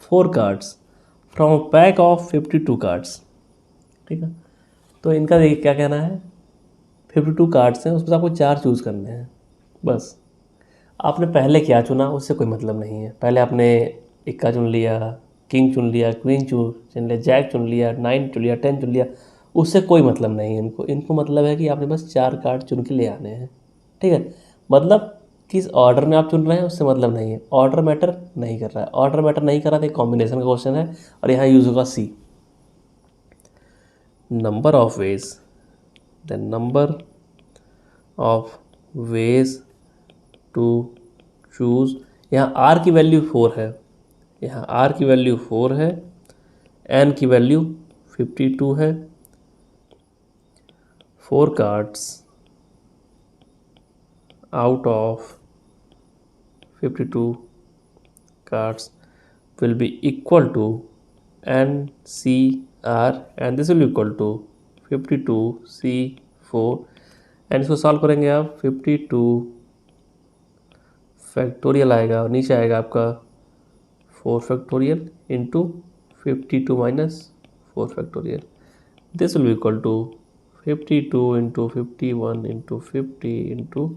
4 cards from a pack of 52 cards. ठीक है, तो इनका देखिए क्या कहना है, 52 कार्ड्स हैं, उसमें से आपको 4 चूज़ करने हैं बस। आपने पहले क्या चुना उससे कोई मतलब नहीं है। पहले आपने इक्का चुन लिया, किंग चुन लिया, क्वीन चुन लिया, जैक चुन लिया, 9 चुन लिया, 10 चुन लिया, उससे कोई मतलब नहीं है इनको मतलब है कि आपने बस 4 कार्ड चुन के ले आने हैं। ठीक है, मतलब किस ऑर्डर में आप चुन रहे हैं उससे मतलब नहीं है, ऑर्डर मैटर नहीं कर रहा है। ऑर्डर मैटर नहीं कर रहा तो एक कॉम्बिनेशन का क्वेश्चन है और यहाँ यूज़ होगा C, number of ways, the number of ways to choose. यहाँ आर की वैल्यू 4 है, यहाँ आर की वैल्यू 4 है, एन की वैल्यू 52 है। 4 cards out of 52 cards will be equal to NCR and this will be equal to 52C4 and इसको solve करेंगे आप 52 फैक्टोरियल आएगा और नीचे आएगा आपका 4 factorial into 52 minus 4 factorial. This will be equal to 52 into 51 into 50 into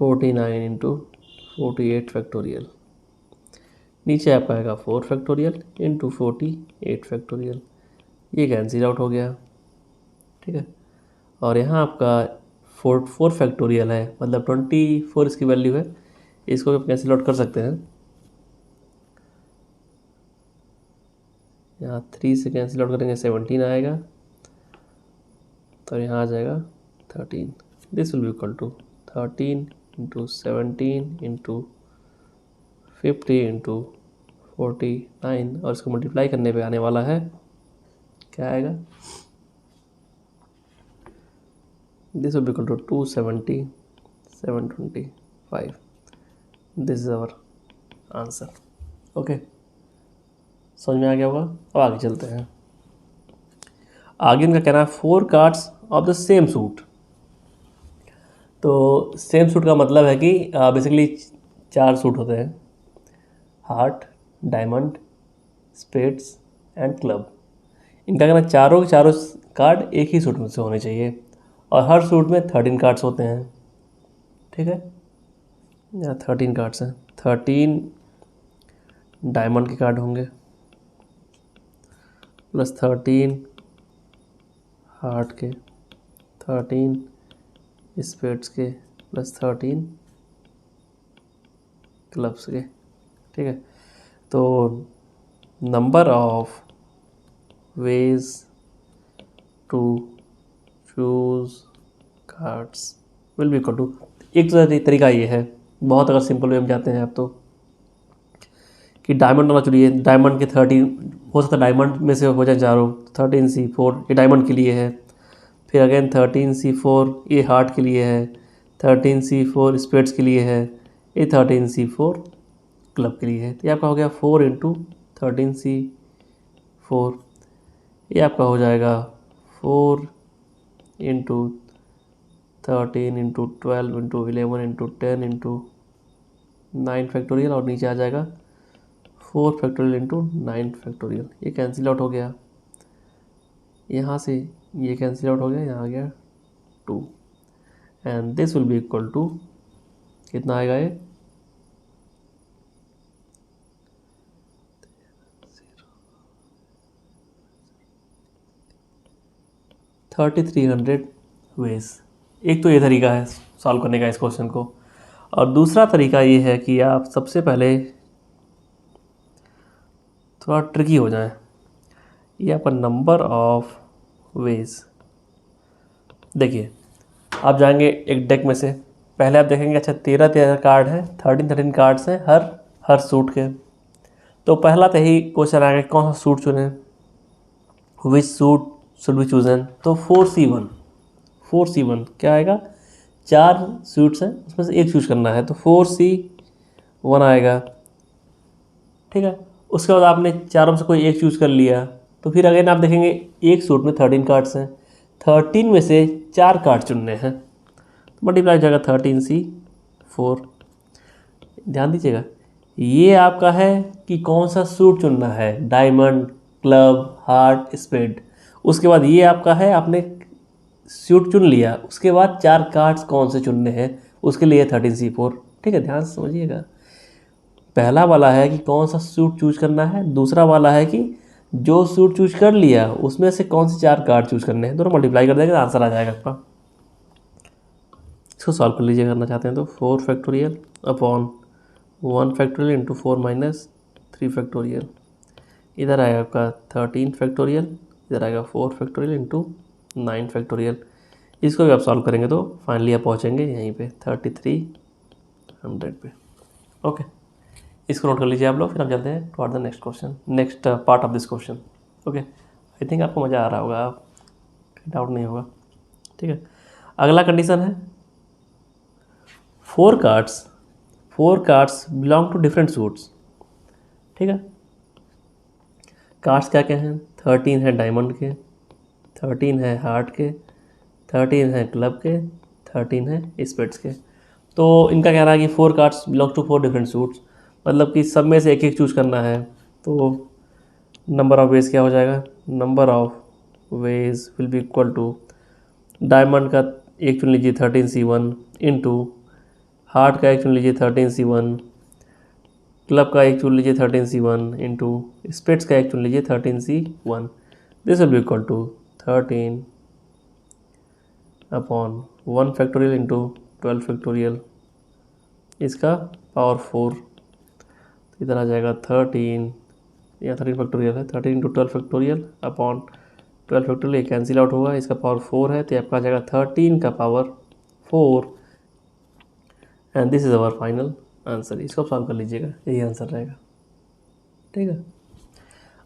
49 into 48 factorial. नीचे आपका आएगा 4 फैक्टोरियल इंटू 48 फैक्टोरियल। ये कैंसिल आउट हो गया। ठीक है, और यहाँ आपका 4 फैक्टोरियल है, मतलब 24 इसकी वैल्यू है, इसको आप कैंसिल आउट कर सकते हैं। यहाँ 3 से कैंसिल आउट करेंगे 17 आएगा, तो यहाँ आ जाएगा 13। This will be equal to 13 into 17 into 50 into 49 और इसको मल्टीप्लाई करने पे आने वाला है, क्या आएगा, this will be equal to 270 725। This is our answer. Okay, समझ में आ गया होगा। अब आगे चलते हैं। आगे इनका कहना है 4 cards of the same suit. तो सेम सूट का मतलब है कि बेसिकली 4 सूट होते हैं, heart, diamond, spades and club. इनका कहना चारों के चारों कार्ड एक ही सूट में से होने चाहिए और हर सूट में 13 कार्ड्स होते हैं। ठीक है, यहाँ 13 कार्ड्स हैं, 13 डायमंड के कार्ड होंगे प्लस 13 हार्ट के, 13 स्पेड्स के प्लस 13 क्लब्स के। ठीक है, तो number of ways to choose cards will be equal to, एक तरीका ये है, बहुत अगर सिंपल वे में जाते हैं आप तो, कि डायमंड होना चाहिए। डायमंड के 13 हो सकता है, डायमंड में से हो जाए चारों। 13C4 ये डायमंड के लिए है, फिर अगेन 13C4 ये हार्ट के लिए है, 13C4 स्पेड्स के लिए है, ये 13C4 क्लब के लिए है। तो ये आपका हो गया 4 इंटू 13C4, ये आपका हो जाएगा 4 into 13 into 12 into 11 into 10 into 9 factorial और नीचे आ जाएगा 4 फैक्टोरियल इंटू 9 फैक्टोरियल। ये कैंसिल आउट हो गया, यहाँ से ये कैंसिल आउट हो गया, यहाँ आ गया 2 and this will be equal to कितना आएगा, ये 3300 वेज। एक तो ये तरीका है सॉल्व करने का इस क्वेश्चन को, और दूसरा तरीका ये है कि आप सबसे पहले थोड़ा ट्रिकी हो जाए। ये आपका नंबर ऑफ वेज, देखिए आप जाएंगे एक डेक में से, पहले आप देखेंगे अच्छा 13 कार्ड है, 13 कार्ड्स हैं हर सूट के। तो पहला तो यही क्वेश्चन आएगा कौन सा सूट चुने, विच सूट शुड बी चूजन। तो 4C1 क्या आएगा, 4 सूट्स हैं उसमें से एक चूज करना है, तो 4C1 आएगा। ठीक है, उसके बाद आपने चारों में से कोई एक चूज़ कर लिया, तो फिर अगेन आप देखेंगे एक सूट में 13 कार्ड्स हैं, 13 में से 4 कार्ड चुनने हैं, तो मल्टीप्लाई हो जाएगा 13C4। ध्यान दीजिएगा, ये आपका है कि कौन सा सूट चुनना है, डायमंड, क्लब, हार्ट, स्पेड। उसके बाद ये आपका है, आपने सूट चुन लिया, उसके बाद 4 कार्ड्स कौन से चुनने हैं, उसके लिए 13C4। ठीक है, ध्यान से समझिएगा। पहला वाला है कि कौन सा सूट चूज करना है, दूसरा वाला है कि जो सूट चूज कर लिया उसमें से कौन से 4 कार्ड चूज करने हैं। दोनों मल्टीप्लाई कर देंगे तो आंसर आ जाएगा आपका। इसको सॉल्व कर लीजिए, करना चाहते हैं तो 4 factorial upon 1 factorial into 4 minus 3 factorial. इधर आएगा आपका 13 फैक्टोरियल, इधर आएगा 4 फैक्टोरियल इंटू 9 फैक्टोरियल। इसको भी आप सॉल्व करेंगे तो फाइनली आप पहुँचेंगे यहीं पे 3300 पे। ओके, इसको नोट कर लीजिए आप लोग। फिर हम चलते हैं toward the next question, next part of this question. Okay, I think आपको मज़ा आ रहा होगा, आप डाउट नहीं होगा। ठीक है, अगला कंडीशन है 4 cards belong to different suits. ठीक है, कार्ड्स क्या क्या हैं, 13 है डायमंड के, 13 है हार्ट के, 13 है क्लब के, 13 है स्पेड्स के। तो इनका कहना है कि 4 cards belong to 4 different suits, मतलब कि सब में से एक एक चूज़ करना है। तो नंबर ऑफ वेज क्या हो जाएगा, number of ways will be equal to diamond का एक चुन लीजिए 13C1 इंटू हार्ट का एक चुन लीजिए 13C1, क्लब का एक चुन लीजिए 13C1 इंटू स्पेड्स का एक चुन लीजिए 13C1। This will be equal to 13 upon 1 factorial into 12 factorial, इसका पावर 4। इधर आ जाएगा 13, यहाँ 13 फैक्टोरियल है, 13 इंटू 12 फैक्टोरियल अपॉन 12 फैक्टोरियल, ये कैंसिल आउट होगा, इसका पावर 4 है, तो आपका आ जाएगा 13 का power 4 and this is our final answer. इसको आप सॉल्व कर लीजिएगा, यही आंसर रहेगा। ठीक है,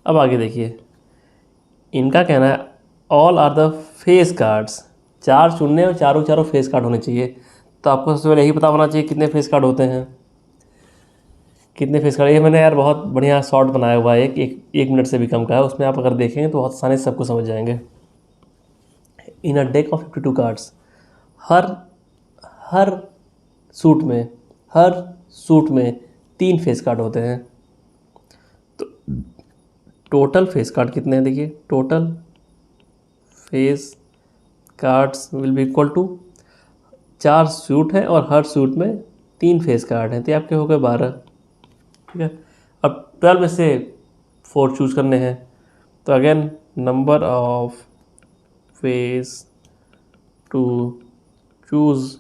अब आगे देखिए, इनका कहना है all are the face cards, 4 चुनने और चारों फेस कार्ड होने चाहिए। तो आपको सबसे पहले यही पता होना चाहिए कितने फेस कार्ड होते हैं, कितने फेस कार्ड। ये मैंने यार बहुत बढ़िया शॉर्ट बनाया हुआ है, एक मिनट से भी कम का है, उसमें आप अगर देखेंगे तो बहुत आसानी से सबको समझ जाएंगे। In a deck of 52 cards, हर सूट में 3 फेस कार्ड होते हैं। तो टोटल फेस कार्ड कितने हैं, देखिए total face cards will be equal to 4 suit हैं और हर सूट में 3 फेस कार्ड हैं, तो आपके हो गए 12। ठीक है, अब 12 में से 4 चूज़ करने हैं, तो again number of face to choose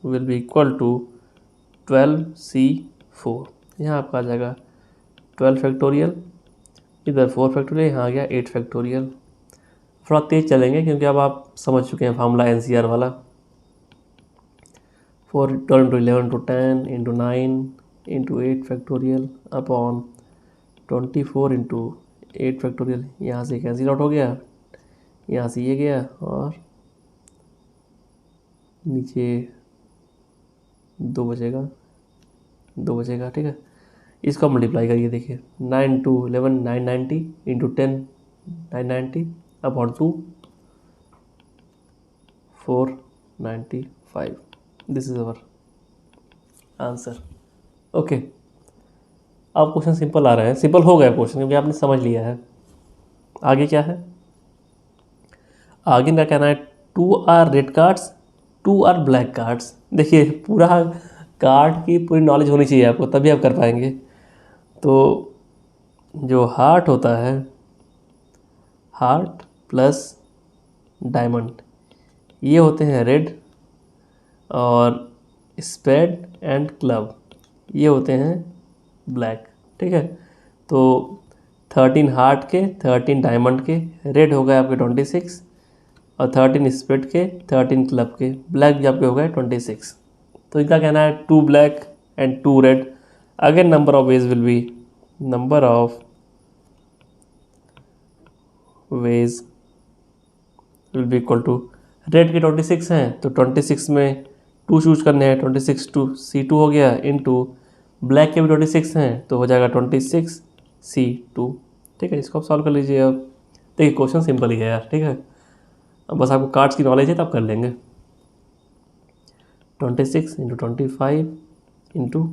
will be equal to 12C4। यहाँ आपका आ जाएगा 12 फैक्टोरियल, इधर 4 फैक्टोरियल, यहाँ आ गया 8 फैक्टोरियल। थोड़ा तेज़ चलेंगे क्योंकि अब आप समझ चुके हैं फार्मूला NCR वाला। 4 12 into 11 into 10 into 9 into 8 factorial upon 24 into 8 factorial. यहाँ से कैंसिल आउट हो गया, यहाँ से ये गया और नीचे 2 बचेगा। ठीक है, इसको मल्टीप्लाई करिए, देखिए 9 into 11 990 into 10 990 upon 2 495। This is our answer. Okay, अब क्वेश्चन सिंपल आ रहे हैं, सिंपल हो गया क्वेश्चन क्योंकि आपने समझ लिया है। आगे क्या है, आगे क्या कहना है, 2 are red cards 2 are black cards. देखिए पूरा कार्ड की पूरी नॉलेज होनी चाहिए आपको, तभी आप कर पाएंगे। तो जो हार्ट होता है, हार्ट प्लस डायमंड, ये होते हैं रेड, और स्पेड एंड क्लब ये होते हैं ब्लैक। ठीक है, तो 13 हार्ट के, 13 डायमंड के, रेड हो गए आपके 26, और 13 स्पेड के, 13 क्लब के, ब्लैक भी आपके हो गए 26। तो इनका कहना है 2 black and 2 red. Again number of ways will be number of ways will be equal to, red के 26 हैं तो 26 में 2 चूज करने हैं, 26 टू C2 हो गया, इनटू ब्लैक के भी 26 हैं तो हो जाएगा 26C2। ठीक है, इसको आप सॉल्व कर लीजिए। अब देखिए क्वेश्चन सिंपल ही है यार, ठीक है। अब बस आपको कार्ड्स की नॉलेज है तो आप कर लेंगे। 26 इंटू 25 इंटू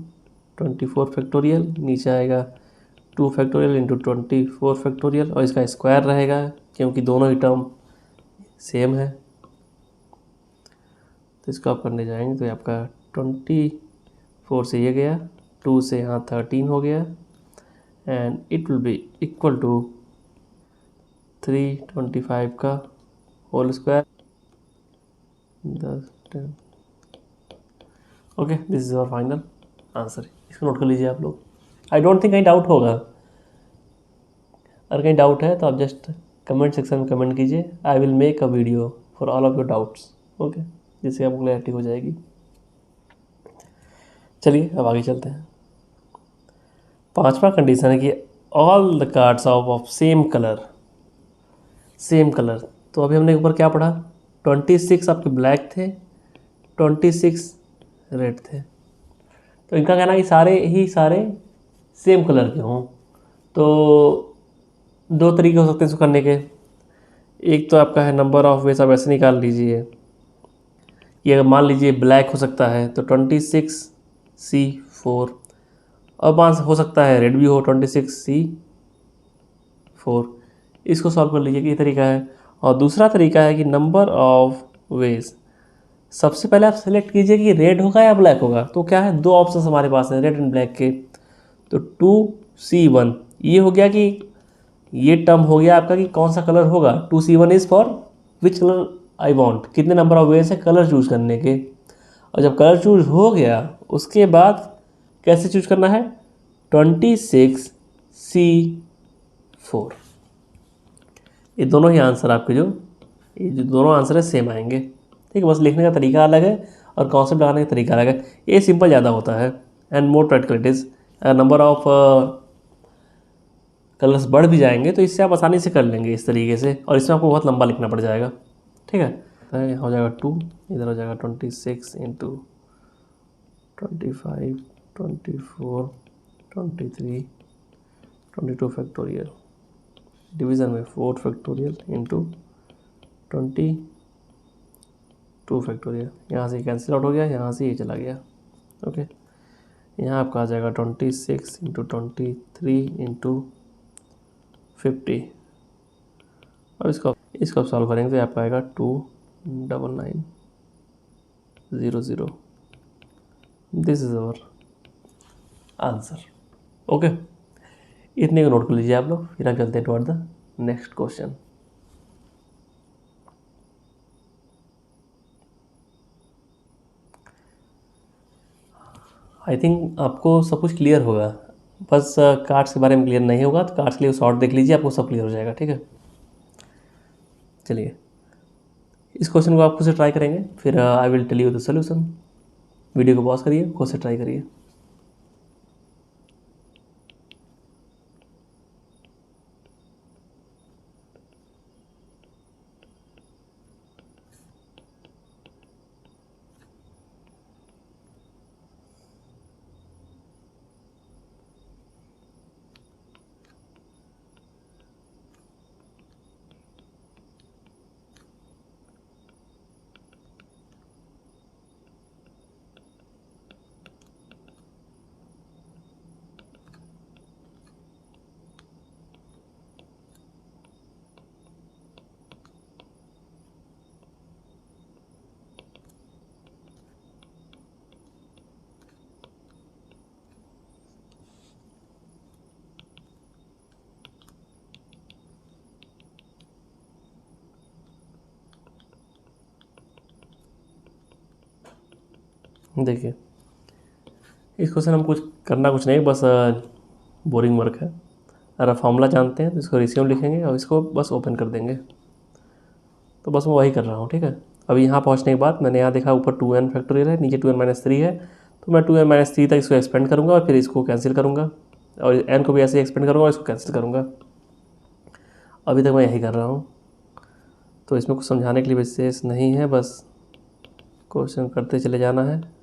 24 फैक्टोरियल, नीचे आएगा 2 फैक्टोरियल इंटू 24 फैक्टोरियल, और इसका स्क्वायर रहेगा क्योंकि दोनों ही टर्म सेम है। तो इसको आप करने जाएंगे तो ये आपका 24 से ये गया, 2 से यहाँ 13 हो गया, and it will be equal to 325 का whole square 10 10। Okay, this is our final answer. इसको नोट कर लीजिए आप लोग। आई डोंट थिंक कहीं डाउट होगा। अगर कहीं डाउट है तो आप जस्ट कमेंट सेक्शन में कमेंट कीजिए। I will make a video for all of your doubts, okay, जिससे आपको क्लैरिटी हो जाएगी। चलिए अब आगे चलते हैं। पांचवा कंडीशन है कि all the cards of same colour, same colour. तो अभी हमने ऊपर क्या पढ़ा, 26 आपके ब्लैक थे, 26 रेड थे। तो इनका कहना है कि सारे सेम कलर के हों। तो दो तरीके हो सकते हैं इसको करने के। एक तो आपका है नंबर ऑफ वेज, आप ऐसे निकाल लीजिए। ये अगर मान लीजिए ब्लैक हो सकता है तो 26C4, और मान हो सकता है रेड भी हो 26C4। इसको सॉल्व कर लीजिए कि ये तरीका है। और दूसरा तरीका है कि नंबर ऑफ वेज, सबसे पहले आप सेलेक्ट कीजिए कि रेड होगा या ब्लैक होगा। तो क्या है, दो ऑप्शन हमारे पास हैं रेड एंड ब्लैक के। तो 2C1 ये हो गया कि ये टर्म हो गया आपका कि कौन सा कलर होगा। 2C1 is for which colour I want, कितने नंबर ऑफ वेज है कलर चूज करने के। और जब कलर चूज हो गया उसके बाद कैसे चूज करना है, 26C4। ये दोनों ही आंसर आपके ये जो दोनों आंसर है सेम आएंगे, ठीक है। बस लिखने का तरीका अलग है और कॉन्सेप्ट लगाने का तरीका अलग है। ये सिंपल ज़्यादा होता है and more practical it is. Number of colours बढ़ भी जाएंगे तो इससे आप आसानी से कर लेंगे इस तरीके से, और इसमें आपको बहुत लंबा लिखना पड़ जाएगा, ठीक है। तो यहाँ हो जाएगा 2, इधर हो जाएगा 26 इंटू 25 24 23 22 फैक्टोरियल, डिवीज़न में 4 फैक्टोरियल इंटू 22 फैक्टोरियल। यहाँ से कैंसिल आउट हो गया, यहाँ से ये चला गया, ओके। यहाँ आपका आ जाएगा 26 इंटू 23 इंटू 50। और इसको आप सॉल्व करेंगे तो आपका आएगा 29900। This is our answer, okay. इतने को नोट कर लीजिए आप लोग, फिर हम चलते हैं toward the next question. I think आपको सब कुछ क्लियर होगा, बस कार्ड्स के बारे में क्लियर नहीं होगा तो कार्ड्स के लिए शॉर्ट देख लीजिए, आपको सब क्लियर हो जाएगा, ठीक है। चलिए इस क्वेश्चन को आप खुद से ट्राई करेंगे, फिर I will tell you the solution. Video को पॉज करिए, खुद से ट्राई करिए। देखिए इस क्वेश्चन हम कुछ करना कुछ नहीं, बस बोरिंग वर्क है। अगर आप फॉर्मूला जानते हैं तो इसको रिज्यूम लिखेंगे और इसको बस ओपन कर देंगे। तो बस मैं वही कर रहा हूँ, ठीक है। अभी यहाँ पहुँचने के बाद मैंने यहाँ देखा ऊपर 2n फैक्टोरियल है, नीचे 2n-3 है, तो मैं 2n-3 तक इसको एक्सपेंड करूँगा और फिर इसको कैंसिल करूँगा, और n को भी ऐसे एक्सपेंड करूँगा और इसको कैंसिल करूँगा। अभी तक मैं यही कर रहा हूँ, तो इसमें कुछ समझाने के लिए विशेष नहीं है, बस क्वेश्चन करते चले जाना है।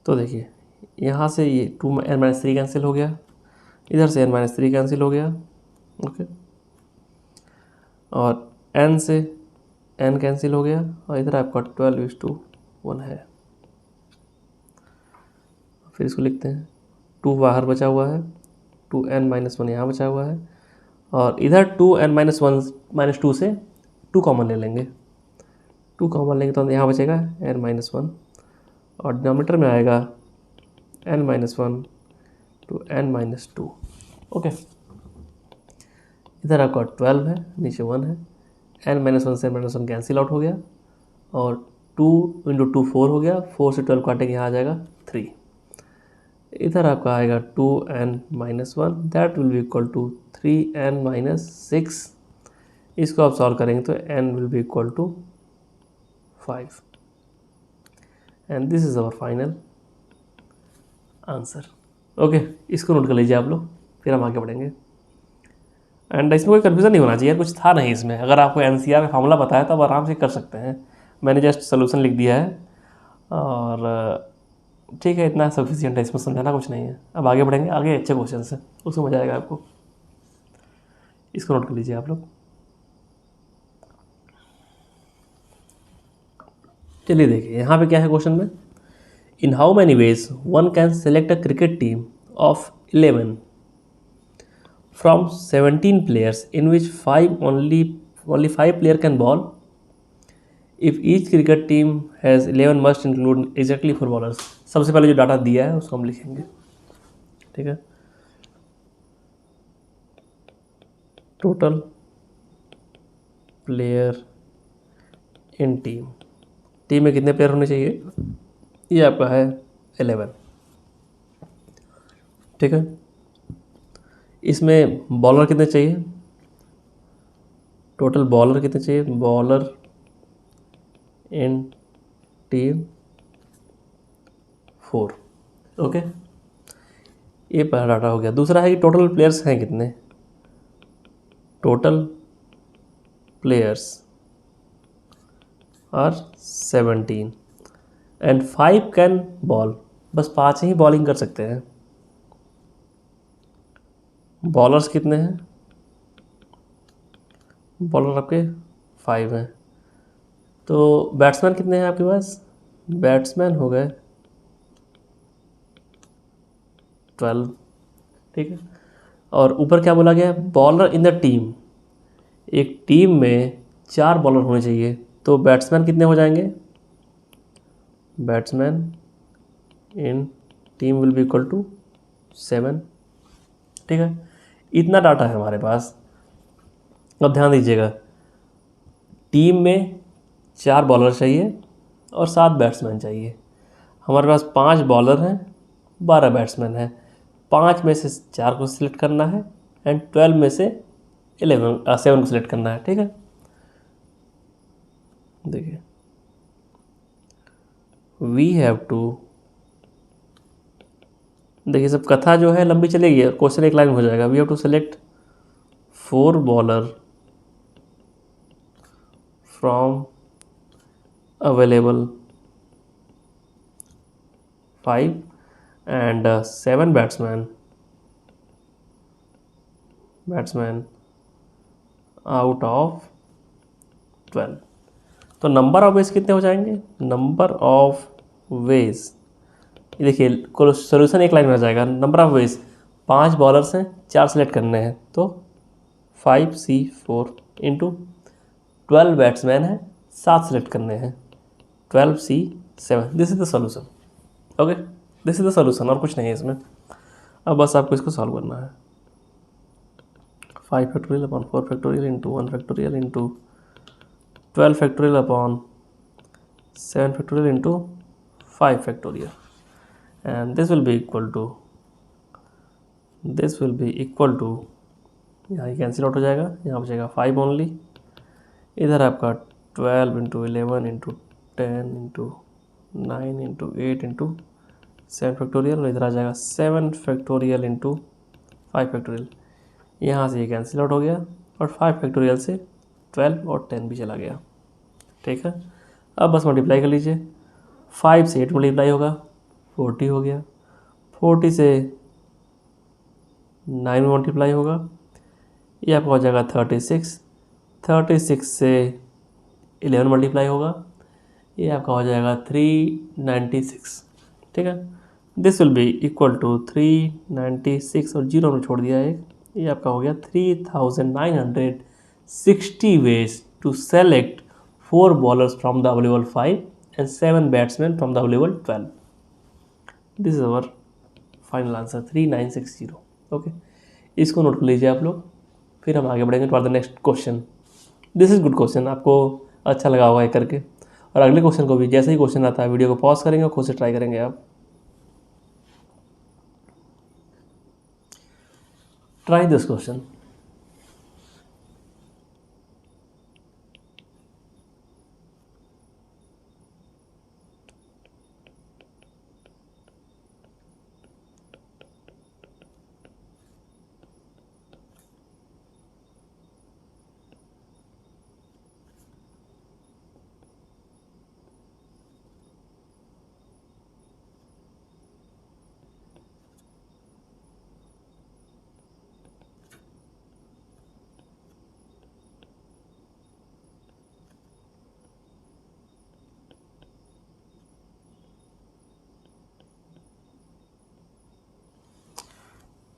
तो देखिए यहाँ से ये 2n-3 कैंसिल हो गया, इधर से n-3 कैंसिल हो गया, ओके, और n से n कैंसिल हो गया, और इधर आपका 12:1 है। फिर इसको लिखते हैं, 2 बाहर बचा हुआ है, 2n-1 यहाँ बचा हुआ है, और इधर 2n-1 -2 से 2 कॉमन ले लेंगे, 2 कॉमन लेंगे तो यहाँ बचेगा n-1, और डिनोमिनेटर में आएगा n-1 to n-2, ओके। इधर आपका 12 है, नीचे 1 है, n-1 से n-1 कैंसिल आउट हो गया, और 2 × 2 4 हो गया, 4 से 12 काटेंगे यहाँ आ जाएगा 3। इधर आपका आएगा 2n-1, that will be equal to 3n-6। इसको आप सॉल्व करेंगे तो n will be equal to 5, and this is our final answer, okay. इसको नोट कर लीजिए आप लोग, फिर हम आगे बढ़ेंगे। एंड इसमें कोई कन्फ्यूज़न नहीं होना चाहिए, कुछ था नहीं इसमें। अगर आपको NCR का फार्मूला बताया तो आप आराम से कर सकते हैं, मैंने जस्ट सोल्यूशन लिख दिया है, और ठीक है, इतना सफिशिएंट है, इसमें समझाना कुछ नहीं है। अब आगे बढ़ेंगे, आगे अच्छे क्वेश्चन है, उसमें मजा आएगा आपको। इसको नोट कर लीजिए आप लोग। चलिए देखिए यहाँ पे क्या है क्वेश्चन में, इन how many veg one can select a cricket team of 11 from 17 players in which only 5 players can ball. If each cricket team has 11 must include exactly 4 bowlers. सबसे पहले जो डाटा दिया है उसको हम लिखेंगे, ठीक है। टोटल प्लेयर इन टीम में कितने प्लेयर होने चाहिए, ये आपका है 11, ठीक है। इसमें बॉलर कितने चाहिए, टोटल बॉलर कितने चाहिए, बॉलर इन टीम 4, ओके। ये पहला डाटा हो गया। दूसरा है कि टोटल प्लेयर्स हैं कितने, total players are 17 and 5 can bowl, बस 5 ही बॉलिंग कर सकते हैं। बॉलर्स कितने हैं, बॉलर आपके 5 हैं। तो बैट्समैन कितने हैं आपके पास, बैट्समैन हो गए 12, ठीक है। और ऊपर क्या बोला गया, बॉलर इन द टीम, एक टीम में 4 बॉलर होने चाहिए, तो बैट्समैन कितने हो जाएंगे, batsman in team will be equal to 7, ठीक है। इतना डाटा है हमारे पास। अब ध्यान दीजिएगा, टीम में 4 बॉलर चाहिए और 7 बैट्समैन चाहिए। हमारे पास 5 बॉलर हैं, 12 बैट्समैन हैं। 5 में से 4 को सिलेक्ट करना है एंड 12 में से 7 को सिलेक्ट करना है, ठीक है। देखिए, वी हैव टू, देखिए सब कथा जो है लंबी चलेगी, क्वेश्चन एक लाइन में हो जाएगा। We have to select 4 bowler from available 5 and 7 batsman out of 12। तो नंबर ऑफ वेज कितने हो जाएंगे, नंबर ऑफ वेज, ये देखिए सोल्यूशन एक लाइन में हो जाएगा। नंबर ऑफ वेज, 5 बॉलर्स हैं, 4 सेलेक्ट करने हैं, तो 5C4 इंटू 12 बैट्समैन हैं, 7 सेलेक्ट करने हैं, 12C7। This is the solution, okay, this is the solution, और कुछ नहीं है इसमें। अब बस आपको इसको सॉल्व करना है। 5 factorial upon 4 factorial into 1 factorial into 12 factorial upon 7 factorial into 5 factorial, and this will be equal to यहाँ कैंसिल आउट हो जाएगा, यहाँ बचेगा 5 ओनली। इधर आपका 12 into 11 into 10 into 9 into 8 into 7 factorial, और इधर आ जाएगा 7 फैक्टोरियल इंटू 5 फैक्टोरियल। यहाँ से ये कैंसिल आउट हो गया, और 5 फैक्टोरियल से 12 और 10 भी चला गया, ठीक है। अब बस मल्टीप्लाई कर लीजिए, 5 से 8 मल्टीप्लाई होगा, 40 हो गया, 40 से 9 में मल्टीप्लाई होगा, ये आपका हो जाएगा 36, 36 से 11 मल्टीप्लाई होगा, ये आपका हो जाएगा 396। ठीक है, this will be equal to 396 और जीरो में छोड़ दिया एक, ये आपका हो गया 3960 ways to select 4 bowlers from the available 5 and 7 batsman from the available 12। This is our final answer 3960। Okay, इसको नोट कर लीजिए आप लोग, फिर हम आगे बढ़ेंगे toward the next question. This is good question, आपको अच्छा लगा होगा ये करके, और अगले क्वेश्चन को भी जैसे ही क्वेश्चन आता है वीडियो को पॉज करेंगे और खुद से ट्राई करेंगे आप। Try this question.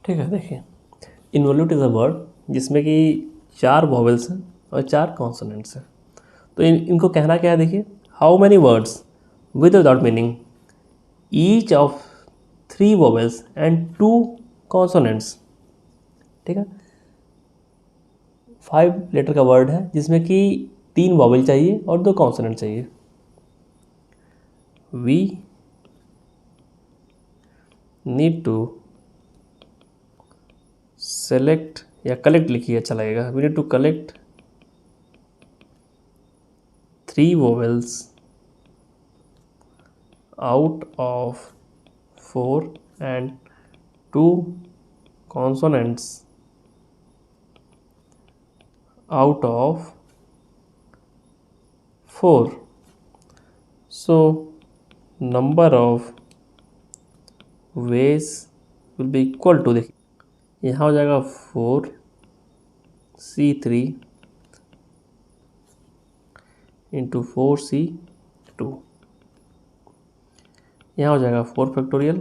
ठीक है, देखिए, इन्वोल्यूट इज़ अ वर्ड जिसमें कि 4 वॉवेल्स हैं और 4 कॉन्सोनेंट्स हैं। तो इनको कहना क्या है, देखिए, how many words with without meaning each of 3 vowels and 2 consonants. ठीक है, 5 लेटर का वर्ड है जिसमें कि 3 वॉवेल चाहिए और 2 कॉन्सोनेंट चाहिए। वी नीड टू सेलेक्ट, या कलेक्ट लिखिए अच्छा लगेगा, we need to collect 3 vowels out of 4 and 2 consonants out of 4. So number of ways will be equal to, देखिए यहाँ हो जाएगा 4C3 इंटू 4C2, यहाँ हो जाएगा 4 factorial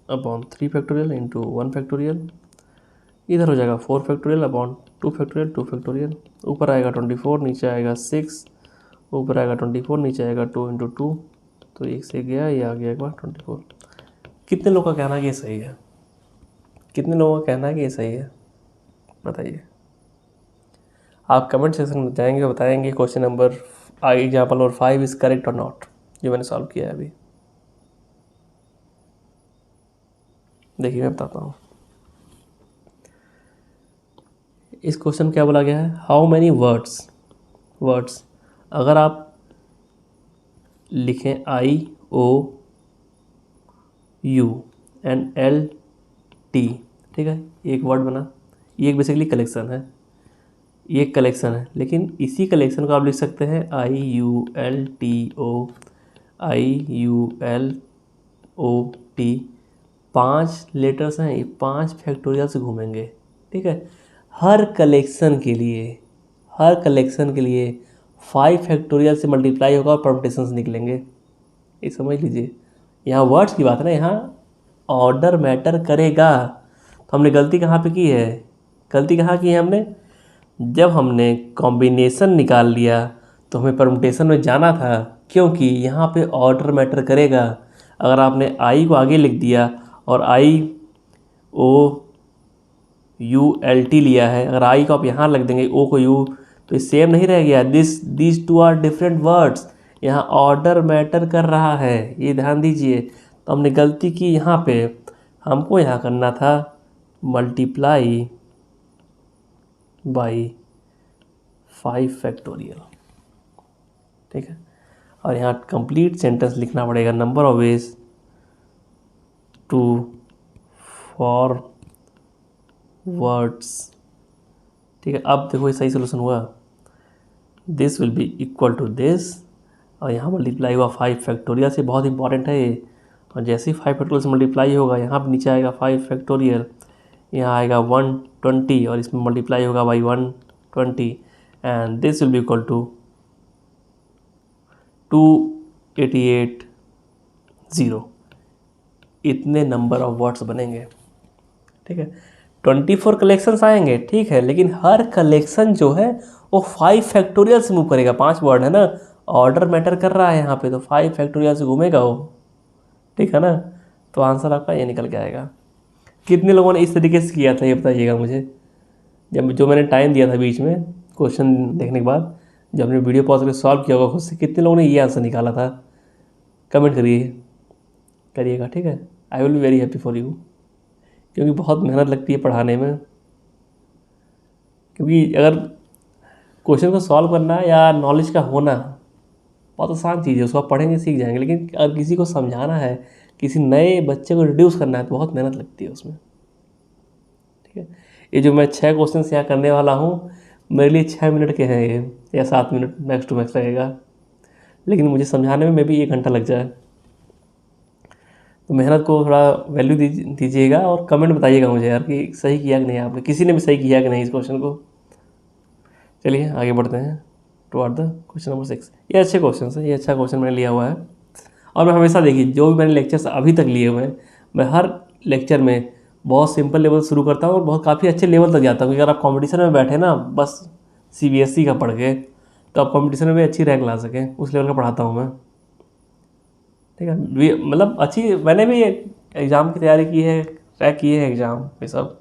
upon 3 factorial into 1 factorial, इधर हो जाएगा 4 फैक्टोरियल अपॉन 2 फैक्टोरियल 2 फैक्टोरियल, ऊपर आएगा 24, नीचे आएगा 6, ऊपर आएगा 24, नीचे आएगा 2 इंटू 2, तो एक से गया, ये आ गया एक बार 24। कितने लोगों का कहना है कि ये सही है? कितने लोगों का कहना है कि ये सही है? बताइए। आप कमेंट सेक्शन में जाएंगे और बताएंगे question number example number 5 is correct और नॉट, जो मैंने सॉल्व किया है अभी। देखिए मैं बताता हूँ, इस क्वेश्चन क्या बोला गया है, हाउ मैनी वर्ड्स अगर आप लिखें IOU एंड LT, ठीक है, एक वर्ड बना, ये एक बेसिकली कलेक्शन है, ये एक कलेक्शन है, लेकिन इसी कलेक्शन को आप लिख सकते हैं IULTO 5 लेटर्स हैं, ये 5 फैक्टोरियल से घूमेंगे। ठीक है, हर कलेक्शन के लिए 5 फैक्टोरियल से मल्टीप्लाई होगा और परम्यूटेशंस निकलेंगे। ये समझ लीजिए, यहाँ वर्ड्स की बात है ना, यहाँ ऑर्डर मैटर करेगा। तो हमने गलती कहाँ पे की है? गलती कहाँ की है हमने? जब हमने कॉम्बिनेशन निकाल लिया तो हमें परम्यूटेशन में जाना था, क्योंकि यहाँ पे ऑर्डर मैटर करेगा। अगर आपने आई को आगे लिख दिया और IOULT लिया है, अगर आई को आप यहाँ लिख देंगे, ओ को यू, तो सेम नहीं रह गया। This two are different words, यहाँ ऑर्डर मैटर कर रहा है, ये ध्यान दीजिए। तो हमने गलती की यहाँ पे, हमको यहाँ करना था मल्टीप्लाई बाई 5 फैक्टोरियल। ठीक है, और यहाँ कंप्लीट सेंटेंस लिखना पड़ेगा, number of ways to for words. ठीक है, अब देखो ये सही सोल्यूशन हुआ, this will be equal to this, और यहाँ मल्टीप्लाई हुआ 5 फैक्टोरियल से, बहुत इंपॉर्टेंट है ये। और जैसे ही 5 फैक्टोरियल से मल्टीप्लाई होगा यहाँ पर नीचे आएगा 5 फैक्टोरियल, यहाँ आएगा 120 और इसमें मल्टीप्लाई होगा by 120 and this will be equal to 288 0। इतने नंबर ऑफ वर्ड्स बनेंगे, ठीक है। 24 कलेक्शंस आएंगे, ठीक है, लेकिन हर कलेक्शन जो है वो 5 फैक्टोरियल से मूव करेगा। 5 वर्ड है ना, ऑर्डर मैटर कर रहा है यहाँ पे, तो 5 फैक्टोरियल से घूमेगा वो, ठीक है ना। तो आंसर आपका ये निकल के आएगा। कितने लोगों ने इस तरीके से किया था ये बताइएगा मुझे, जब जो मैंने टाइम दिया था बीच में क्वेश्चन देखने के बाद, जब हमने वीडियो पॉज करके सॉल्व किया होगा खुद से, कितने लोगों ने ये आंसर निकाला था? कमेंट करिएगा, ठीक है। I will be very happy for you, क्योंकि बहुत मेहनत लगती है पढ़ाने में। क्योंकि अगर क्वेश्चन को सॉल्व करना या नॉलेज का होना बहुत आसान चीज़ है, उसको आप पढ़ेंगे सीख जाएंगे, लेकिन अगर किसी को समझाना है, किसी नए बच्चे को रिड्यूस करना है, तो बहुत मेहनत लगती है उसमें, ठीक है। ये जो मैं 6 क्वेश्चन यहाँ करने वाला हूँ, मेरे लिए 6 मिनट के हैं ये, या 7 मिनट मैक्स टू मैक्स लगेगा, लेकिन मुझे समझाने में भी 1 घंटा लग जाए। तो मेहनत को थोड़ा वैल्यू दीजिएगा और कमेंट बताइएगा मुझे यार कि सही किया कि नहीं, आपने किसी ने भी सही किया कि नहीं इस क्वेश्चन को। चलिए आगे बढ़ते हैं टुवर्ड द क्वेश्चन नंबर 6। ये अच्छे क्वेश्चन है, ये अच्छा क्वेश्चन मैंने लिया हुआ है। और मैं हमेशा देखिए जो भी मैंने लेक्चर्स अभी तक लिए हुए हैं, मैं हर लेक्चर में बहुत सिंपल लेवल शुरू करता हूँ और बहुत काफ़ी अच्छे लेवल तक जाता हूँ। क्योंकि अगर आप कंपटीशन में बैठे ना बस CBSE का पढ़ के, तो आप कंपटीशन में भी अच्छी रैंक ला सकें, उस लेवल का पढ़ाता हूँ मैं, ठीक है। मतलब अच्छी, मैंने भी एग्ज़ाम की तैयारी की है, क्रैक किए हैं एग्ज़ाम ये सब।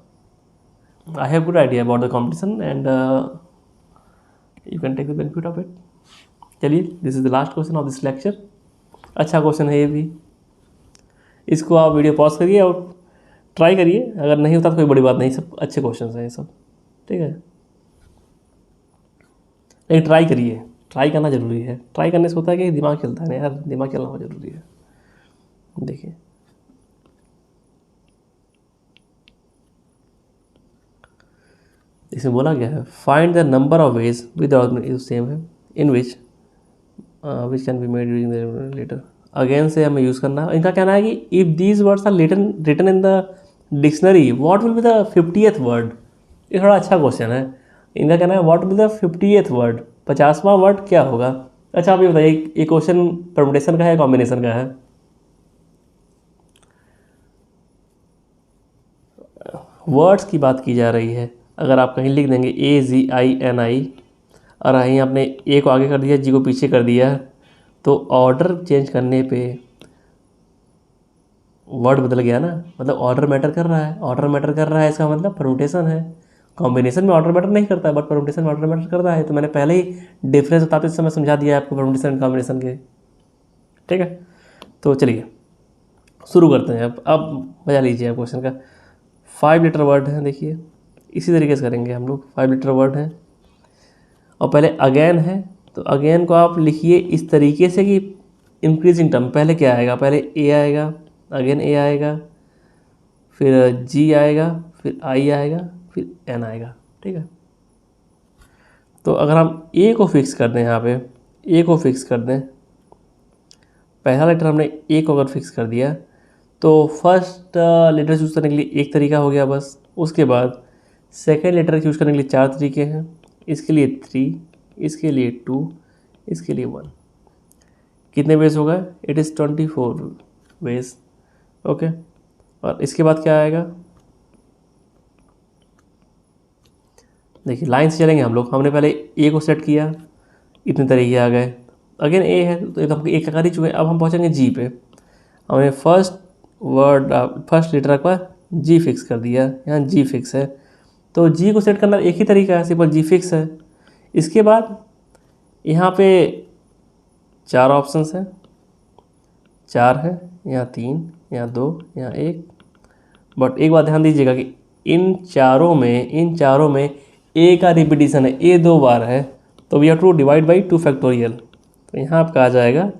I have good idea about the competition and you can take the benefit of it. चलिए, this is the last question of this lecture. अच्छा क्वेश्चन है ये भी, इसको आप वीडियो पॉज करिए और ट्राई करिए, अगर नहीं होता तो कोई बड़ी बात नहीं, सब अच्छे क्वेश्चन हैं ये सब, ठीक है। लेकिन ट्राई करिए, ट्राई करना ज़रूरी है। ट्राई करने से होता है कि दिमाग चलता है ना यार, दिमाग चलना बहुत ज़रूरी है। देखिए इसमें बोला गया है, find the number of ways with same है in which can be made using letter. Again से हमें यूज़ करना है। इनका कहना है कि if these words are written in the dictionary what will be the 50th word. ये थोड़ा अच्छा क्वेश्चन है। इनका कहना है what will be the 50th word, 50वां वर्ड क्या होगा। अच्छा आप ये बताइए, ये क्वेश्चन परमुटेशन का है कॉम्बिनेशन का है? वर्ड्स की बात की जा रही है। अगर आप कहीं लिख देंगे AGINI और यहीं आपने ए को आगे कर दिया, जी को पीछे कर दिया, तो ऑर्डर चेंज करने पे वर्ड बदल गया ना, मतलब ऑर्डर मैटर कर रहा है। ऑर्डर मैटर कर रहा है इसका मतलब परमुटेशन है। कॉम्बिनेशन में ऑर्डर मैटर नहीं करता है, बट परमुटेशन में ऑर्डर मैटर कर रहा है। तो मैंने पहले ही डिफरेंस बताते समय समझा दिया है आपको परमुटेशन एंड कॉम्बिनेशन के, ठीक है। तो चलिए शुरू करते हैं। अब मजा लीजिए आप क्वेश्चन का। 5 लेटर वर्ड है, देखिए इसी तरीके से करेंगे हम लोग। 5 लेटर वर्ड है और पहले अगेन है, तो अगेन को आप लिखिए इस तरीके से कि इंक्रीजिंग टर्म। पहले क्या आएगा, पहले ए आएगा, अगेन ए आएगा, फिर जी आएगा, फिर आई आएगा, फिर एन आएगा, ठीक है। तो अगर हम ए को फिक्स कर दें, यहाँ पे ए को फिक्स कर दें, पहला लेटर हमने ए को अगर फिक्स कर दिया, तो फर्स्ट लेटर चूज़ करने के लिए एक तरीका हो गया बस। उसके बाद सेकेंड लेटर चूज़ करने के लिए 4 तरीके हैं। इसके लिए 3, इसके लिए 2, इसके लिए 1। कितने वेज होगा? It is 24 ways, okay. और इसके बाद क्या आएगा, देखिए लाइन से चलेंगे हम लोग। हमने पहले ए को सेट किया, इतने तरीके आ गए। अगेन ए है तो हम एक कर ही चुके हैं। अब हम पहुँचेंगे जी पे। हमने फर्स्ट लेटर का जी फिक्स कर दिया, यहाँ जी फिक्स है, तो जी को सेट करना एक ही तरीका है, सिंपल जी फिक्स है। इसके बाद यहाँ पे 4 ऑप्शंस हैं, 4 है, यहाँ 3, यहाँ 2, यहाँ 1। बट एक बात ध्यान दीजिएगा कि इन चारों में ए का रिपीटिशन है, ए 2 बार है, तो we have to divide by 2 factorial. तो यहाँ आपका आ जाएगा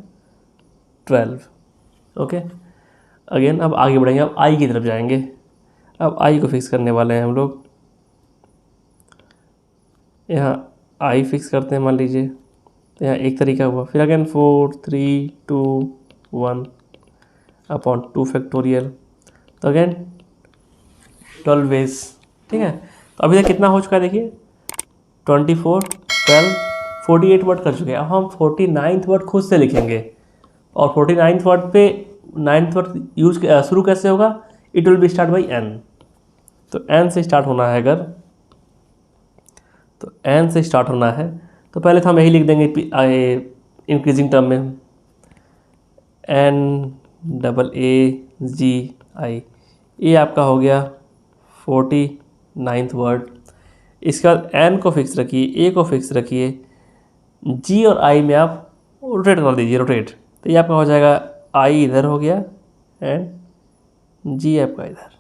12, ओके। अगेन अब आगे बढ़ेंगे, अब आई की तरफ जाएंगे। अब आई को फिक्स करने वाले हैं हम लोग। यहाँ आई फिक्स करते हैं मान लीजिए, तो यहाँ एक तरीका हुआ। फिर अगेन 4, 3, 2, 1, अपॉन 2 फैक्टोरियल, तो अगेन 12 वेज, ठीक है। तो अभी तक कितना हो चुका है देखिए, 24, 12, 48 वर्ड कर चुके हैं। अब हम 49th वर्ड खुद से लिखेंगे, और 49th वर्ड पे 9th वर्ड यूज शुरू कैसे होगा, it will be start by n. तो एन से स्टार्ट होना है, अगर तो एन से स्टार्ट होना है तो पहले तो हम यही लिख देंगे इंक्रीजिंग टर्म में, एन डबल ए जी आई, ये आपका हो गया 49th वर्ड। इसके बाद एन को फिक्स रखिए, ए को फिक्स रखिए, जी और आई में आप रोटेट कर दीजिए, रोटेट, तो ये आपका हो जाएगा आई इधर हो गया एंड जी आपका इधर,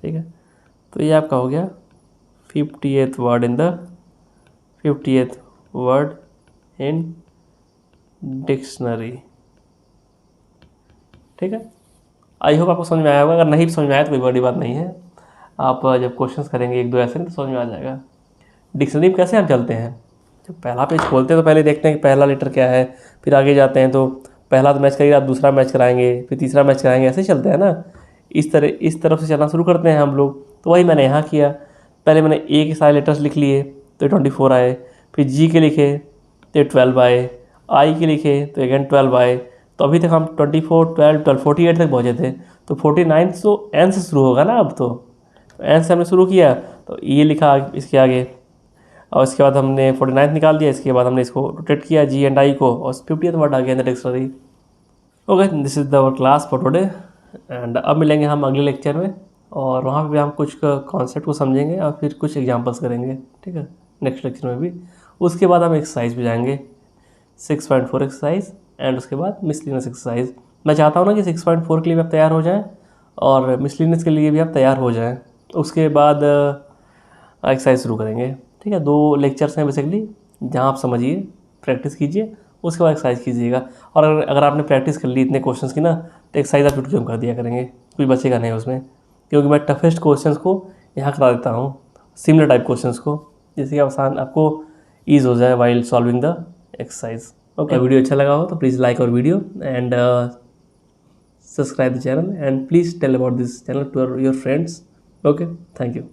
ठीक है। तो ये आपका हो गया 50th word in the 50th word in dictionary, ठीक है। आई होप आपको समझ में आया होगा, अगर नहीं समझ में आया तो कोई बड़ी बात नहीं है, आप जब क्वेश्चंस करेंगे एक दो ऐसे तो समझ में आ जाएगा। डिक्शनरी में कैसे हम चलते हैं, जब पहला पेज खोलते हैं तो पहले देखते हैं कि पहला लेटर क्या है, फिर आगे जाते हैं तो पहला तो मैच करेंगे, आप दूसरा मैच कराएंगे, फिर तीसरा मैच कराएंगे, ऐसे चलते हैं ना। इस तरफ से चलना शुरू करते हैं हम लोग। तो वही मैंने यहाँ किया, पहले मैंने ए के सारे लेटर्स लिख लिए तो 24 आए, फिर जी के लिखे तो 12 आए, आई के लिखे तो अगेन 12 आए। तो अभी तक हम 24, 12, 12, 48 तक पहुँचे थे। तो 49 तो एन से शुरू होगा ना, अब तो एन से हमने शुरू किया तो ये लिखा इसके आगे, और इसके बाद हमने 49 निकाल दिया, इसके बाद हमने इसको रोटेट किया जी एंड आई को, और 50th वर्ड आ गया इन the dictionary. Okay, this is the class for today, and अब मिलेंगे हम अगले लेक्चर में, और वहाँ पे भी हम कुछ कॉन्सेप्ट को समझेंगे और फिर कुछ एग्जांपल्स करेंगे, ठीक है, नेक्स्ट लेक्चर में भी। उसके बाद हम एक्सरसाइज भी जाएंगे, 6.4 एक्सरसाइज, एंड उसके बाद मिसलिनियस एक्सरसाइज। मैं चाहता हूँ ना कि 6.4 के लिए भी आप तैयार हो जाएँ और मिसलिनियस के लिए भी आप तैयार हो जाएँ। उसके बाद एक्सरसाइज शुरू करेंगे, ठीक है। 2 लेक्चर्स हैं बेसिकली, जहाँ आप समझिए, प्रैक्टिस कीजिए, उसके बाद एक्सरसाइज कीजिएगा। और अगर आपने प्रैक्टिस कर ली इतने क्वेश्चंस की ना, तो एक्सरसाइज आप चुटकी कर दिया करेंगे, कोई बचेगा नहीं उसमें, क्योंकि मैं टफेस्ट क्वेश्चंस को यहाँ करा देता हूँ, सिमिलर टाइप क्वेश्चंस को, जिससे कि आसान आपको ईज हो जाए while solving the exercise. Okay, video अच्छा लगा हो तो प्लीज़ लाइक और video and subscribe the channel, and please tell about this channel to your friends. Okay, thank you.